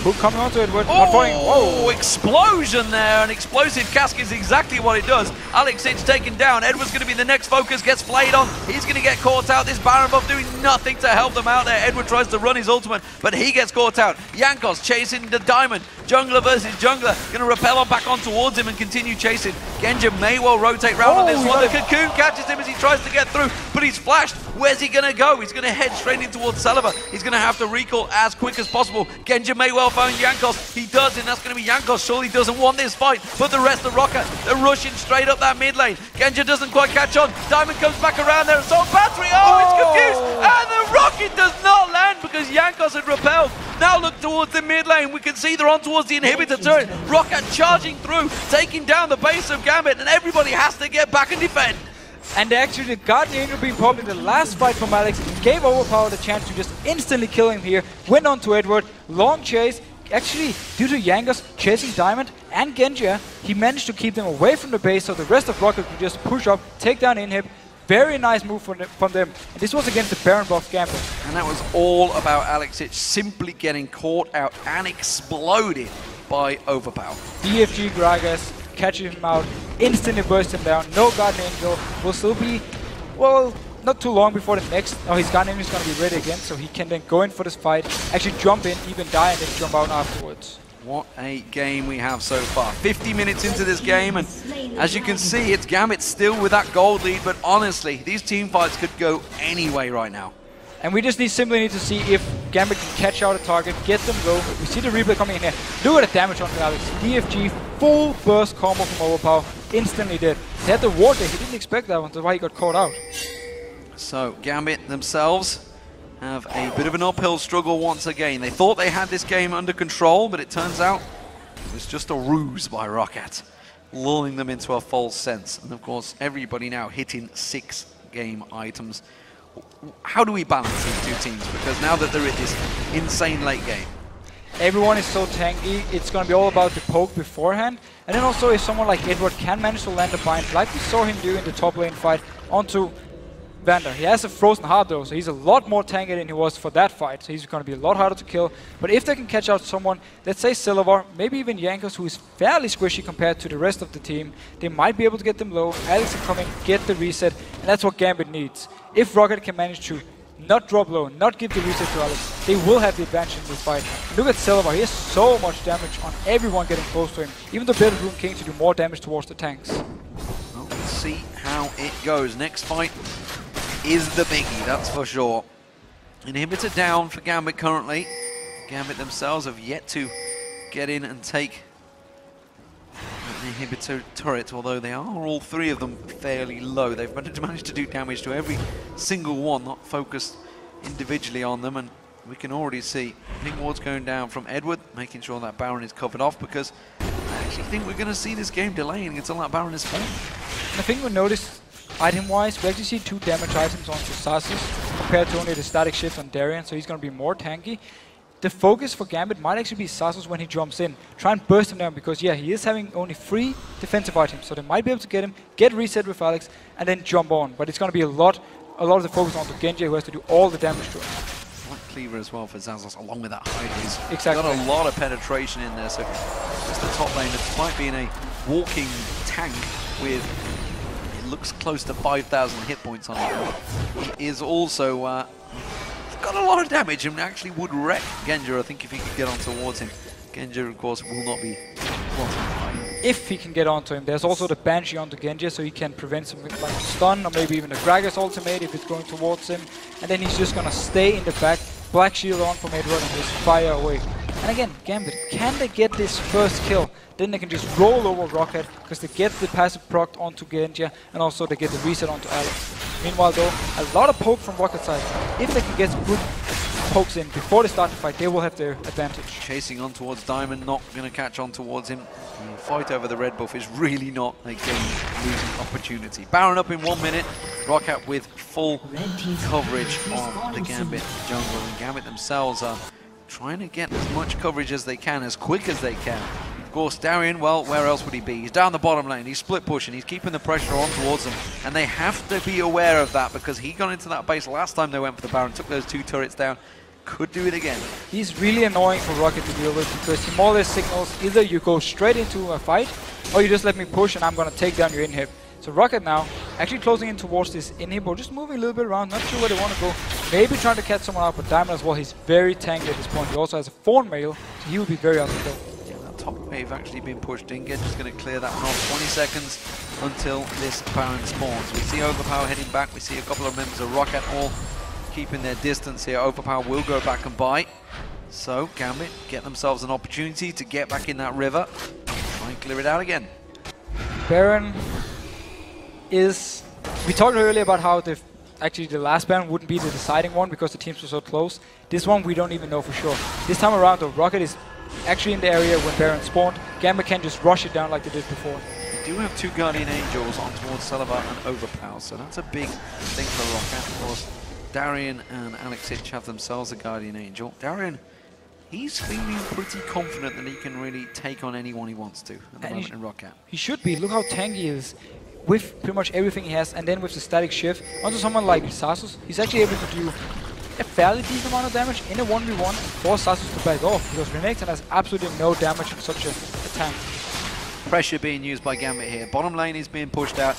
Hook coming onto Edward, not falling. Oh, explosion there, an explosive cask is exactly what it does. Kha'Zix taken down, Edward's going to be the next focus, gets flayed on, he's going to get caught out. This Baron buff doing nothing to help them out there. Edward tries to run his ultimate, but he gets caught out. Jankos chasing the Diamond, jungler versus jungler, going to rappel on back on towards him and continue chasing. Genja may well rotate round on this one. The Cocoon catches him as he tries to get through, but he's flashed. Where's he going to go? He's going to head straight in towards Celaver. He's going to have to recall as quick as possible. Genja may well find Jankos. He does, and that's going to be Jankos. Surely doesn't want this fight, but the rest of Roccat, they're rushing straight up that mid lane. Genja doesn't quite catch on. Diamond comes back around there. Assault battery. Oh, it's confused. And the rocket does not land because Jankos had repelled. Now look towards the mid lane. We can see they're on towards the inhibitor turret. Roccat charging through, taking down the base of Gambit, and everybody has to get back and defend. And actually the Guardian Angel being popped in the last fight from Alex gave overPow the chance to just instantly kill him here. Went on to Edward, long chase. Actually, due to Jankos chasing Diamond and Genja, he managed to keep them away from the base so the rest of Roccat could just push up, take down inhib. Very nice move from them. And this was against the Baron buff Gambit. And that was all about Kha'Zix simply getting caught out and exploded by overPow. DFG Gragas catching him out, instantly burst him down. No Guardian Angel, will still be, well, not too long before the next. Oh, his Guardian Angel is going to be ready again, so he can then go in for this fight, actually jump in, even die, and then jump out afterwards. What a game we have so far. 50 minutes into this game, and as you can see, it's Gambit still with that gold lead, but honestly, these team fights could go any way right now. And we just simply need to see if Gambit can catch out a target, get them low. We see the replay coming in here. Look at the damage on Alex. DFG, full burst combo from overPow, instantly dead. He had the ward there, he didn't expect that one, that's why he got caught out. So Gambit themselves have a bit of an uphill struggle once again. They thought they had this game under control, but it turns out it was just a ruse by Roccat. lulling them into a false sense. And of course, everybody now hitting 6-game items. How do we balance these two teams? Because now that they're at this insane late game, everyone is so tanky, it's going to be all about the poke beforehand. And then also if someone like Edward can manage to land a bind, like we saw him do in the top lane fight, onto Vander. He has a frozen heart though, so he's a lot more tanky than he was for that fight. So he's going to be a lot harder to kill. But if they can catch out someone, let's say Celaver, maybe even Jankos, who is fairly squishy compared to the rest of the team, they might be able to get them low. Alex can come in, get the reset, and that's what Gambit needs. If Roccat can manage to not drop low, not give the reset to Alex, they will have the advantage in this fight. And look at Celaver, he has so much damage on everyone getting close to him. Even the Bedroom King to do more damage towards the tanks. Well, let's see how it goes. Next fight is the biggie, that's for sure. Inhibitor down for Gambit currently. Gambit themselves have yet to get in and take an inhibitor turret, although they are all three of them fairly low. They've managed to do damage to every single one, not focused individually on them, and we can already see ping wards going down from Edward, making sure that Baron is covered off, because I actually think we're going to see this game delaying until that Baron is formed. I think we noticed item-wise, we actually see 2 damage items onto Xaxus compared to only the static shift on Darien, so he's going to be more tanky. The focus for Gambit might actually be Xaxus when he jumps in. Try and burst him down because, yeah, he is having only 3 defensive items, so they might be able to get him, get reset with Alex, and then jump on. But it's going to be a lot of the focus onto Genja, who has to do all the damage to him. Cleaver as well for Xaxus, along with that hide. He's exactly got a lot of penetration in there, so just the top lane, despite being a walking tank with, it looks close to 5,000 hit points on it, he is also got a lot of damage and actually would wreck Genja, I think, if he could get on towards him. Genja, of course, will not be if he can get onto him. There's also the Banshee onto Genja, so he can prevent some like stun, or maybe even a Gragas ultimate if it's going towards him. And then he's just gonna stay in the back, Black Shield on from Edward, and just fire away. And again, Gambit, can they get this first kill? Then they can just roll over Roccat, because they get the passive proc onto Genja, and also they get the reset onto Alex. Meanwhile though, a lot of poke from Rockat's side. If they can get good pokes in before they start the fight, they will have their advantage. Chasing on towards Diamond, not going to catch on towards him. The fight over the red buff is really not a game-losing opportunity. Baron up in 1 minute. Roccat with full coverage on the Gambit jungle. And Gambit themselves are trying to get as much coverage as they can, as quick as they can. Of course, Darien, well, where else would he be? He's down the bottom lane, he's split pushing, he's keeping the pressure on towards them, and they have to be aware of that, because he got into that base last time they went for the Baron, took those 2 turrets down, could do it again. He's really annoying for Roccat to deal with, because he more or less signals either you go straight into a fight, or you just let me push and I'm going to take down your inhib. So Roccat now actually closing in towards this inhib, or just moving a little bit around, not sure where they want to go. Maybe trying to catch someone out, but Diamond as well, he's very tanky at this point. He also has a Fawn mail, so he will be very out of control. Top wave actually been pushed in. Genja's going to clear that one off. 20 seconds until this Baron spawns. We see overPow heading back. We see a couple of members of Roccat all keeping their distance here. overPow will go back and bite. So Gambit get themselves an opportunity to get back in that river. Try and clear it out again. Baron is... We talked earlier about how actually the last Baron wouldn't be the deciding one because the teams were so close. This one we don't even know for sure. This time around though, Roccat is actually in the area when Baron spawned. Gambit can just rush it down like they did before. They do have 2 Guardian Angels on towards Celaver and overPow, so that's a big thing for Roccat. Of course, Darien and Xaxus have themselves a Guardian Angel. Darien, he's feeling pretty confident that he can really take on anyone he wants to at the moment in Roccat. He should be. Look how tanky he is with pretty much everything he has, and then with the static shift onto someone like Xaxus, he's actually able to do a fairly decent amount of damage in a 1v1 for Xaxus to back off, because Renekton has absolutely no damage in such a tank. Pressure being used by Gambit here. Bottom lane is being pushed out.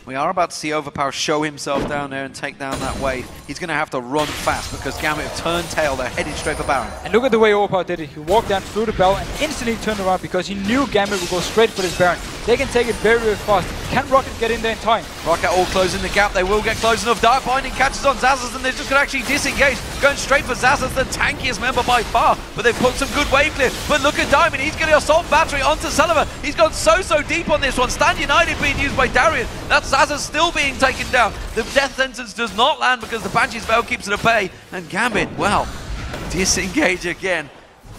We are about to see overPow show himself down there and take down that wave. He's going to have to run fast because Gambit have turned tail. They're heading straight for Baron. And look at the way overPow did it. He walked down through the bell and instantly turned around because he knew Gambit would go straight for this Baron. They can take it very, very fast. Can Roccat get in there in time? Roccat all closing the gap. They will get close enough. Dark Binding catches on Xaxus and they're just going to actually disengage. Going straight for Xaxus, the tankiest member by far. But they've put some good wave clear. But look at Diamond. He's going to assault battery onto Celaver. He's gone so deep on this one. Stand United being used by Darien. That's Xaxus still being taken down. The death sentence does not land because the Banshee's Veil keeps it at bay. And Gambit, well, disengage again.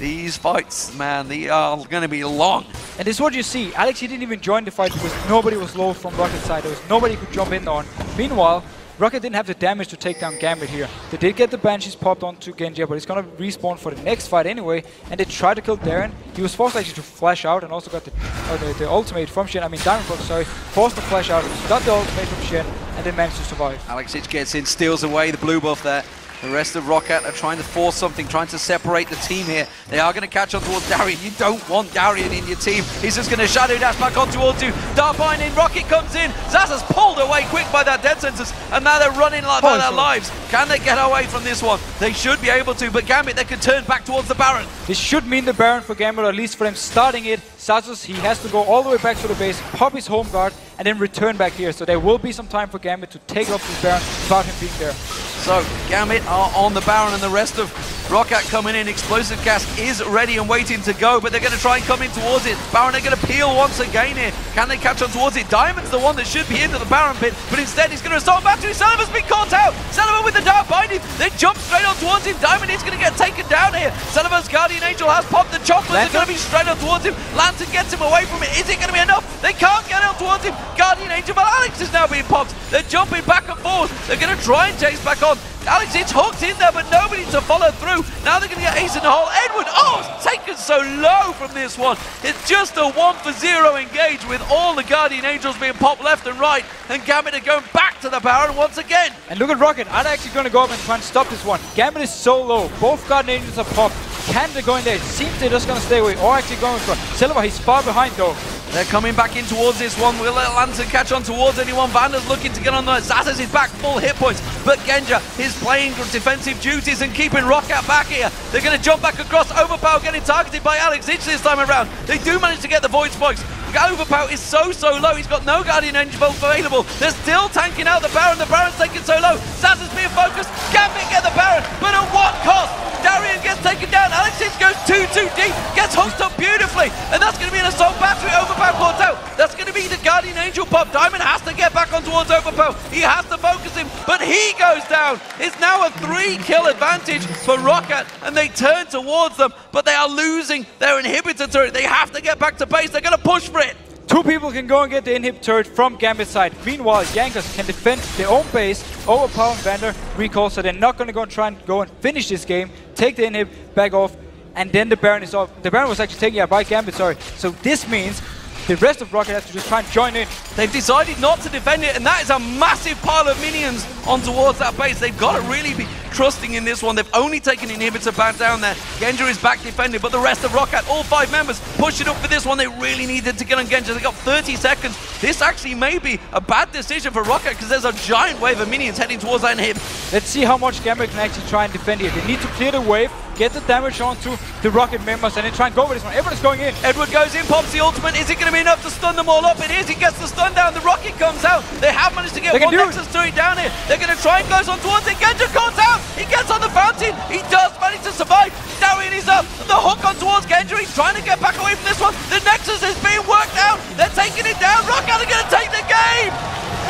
These fights, man, they are going to be long. And this is what you see. Alex, he didn't even join the fight because nobody was low from Rocket's side. There was nobody who could jump in on. Meanwhile, Roccat didn't have the damage to take down Gambit here. They did get the Banshees popped onto Genja, but he's gonna respawn for the next fight anyway. And they tried to kill Darien. He was forced actually to flash out and also got the ultimate from Shen. I mean, Diamondprox, sorry. Forced to flash out, got the ultimate from Shen, and then managed to survive. Kha'Zix gets in, steals away the blue buff there. The rest of Roccat are trying to force something, trying to separate the team here. They are going to catch on towards Darien. You don't want Darien in your team. He's just going to shadow dash back on towards you. Darien in, Roccat comes in. Xaxus pulled away quick by that dead sentence, and now they're running like for their lives. Can they get away from this one? They should be able to, but Gambit, they could turn back towards the Baron. This should mean the Baron for Gambit, or at least for them starting it. Xaxus, he has to go all the way back to the base, pop his home guard, and then return back here. So there will be some time for Gambit to take off this Baron without him being there. So Gambit are on the Baron, and the rest of Roccat coming in. Explosive Gas is ready and waiting to go, but they're going to try and come in towards it. Baron are going to peel once again here. Can they catch on towards it? Diamond's the one that should be into the Baron pit, but instead he's going to assault battery. Celaver's been caught out. Celaver with the dark binding. They jump straight on towards him. Diamond is going to get taken down here. Celaver's Guardian Angel has popped the chocolate. They're going to be straight on towards him. Lantern gets him away from it. Is it going to be enough? They can't get on towards him. Guardian Angel, but Alex is now being popped. They're jumping back and forth. They're going to try and chase back on. Alex, it's hooked in there, but nobody to follow through. Now they're going to get ace in the hole. Edward, it's taken so low from this one. It's just a 1-for-0 engage with all the Guardian Angels being popped left and right. And Gambit are going back to the Baron once again. And look at Roccat. I'm actually going to go up and try and stop this one. Gambit is so low. Both Guardian Angels are popped. Can they go in there? It seems they're just going to stay away, or actually going for Celaver. He's far behind though. They're coming back in towards this one. Will Lantern catch on towards anyone? Vander's looking to get on the Xaxus is back, full hit points. But Genja is playing defensive duties and keeping Roccat back here. They're going to jump back across. Overpow getting targeted by Kha'Zix this time around. They do manage to get the Void Spikes. Overpow is so low. He's got no Guardian Angel available. They're still tanking out the Baron. The Baron's taken so low. Xaxus being focused. Gambit get the Baron, but at what cost? Darien gets taken down. Kha'Zix goes too deep. Gets hooked up beautifully. And that's going to be an assault battery. Overpow caught out. That's going to be the Guardian Angel pop. Diamond has to get back on towards Overpow. He has to focus him, but he goes down. It's now a 3-kill advantage for Roccat, and they turn towards them, but they are losing their inhibitor turret. They have to get back to base. They're going to push for it. Two people can go and get the inhib turret from Gambit's side. Meanwhile, Jankos can defend their own base. Overpow and Vander recall, so they're not going to try and go and finish this game. Take the inhib, back off, and then the Baron is off. The Baron was actually taken out by Gambit, sorry. So this means the rest of Roccat has to just try and join in. They've decided not to defend it, and that is a massive pile of minions on towards that base. They've got to really be trusting in this one. They've only taken inhibitor back down there. Genja is back defended, but the rest of Roccat, all 5 members, pushing up for this one. They really needed to get on Genja. They got 30 seconds. This actually may be a bad decision for Roccat because there's a giant wave of minions heading towards that inhib. Let's see how much Gambit can actually try and defend here. They need to clear the wave, get the damage onto the Roccat members, and then try and go with this one. Everyone's going in. Edward goes in, pops the ultimate. Is it going to be enough to stun them all up? It is. He gets the stun down. The Rocket comes out. They have managed to get one Nexus turret down here. They're going to try and goes on towards it. Genja caught out. He gets on the fountain. He does manage to survive. Darien is up. The hook on towards Genja. He's trying to get back away from this one. The Nexus is being worked out. They're taking it down. Roccat are going to take the game.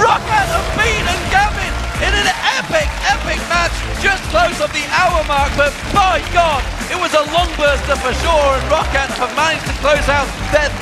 Roccat have beaten Gambit in an epic match. Just close of the hour mark, but by God, it was a long burster for sure, and Roccat have managed to close out their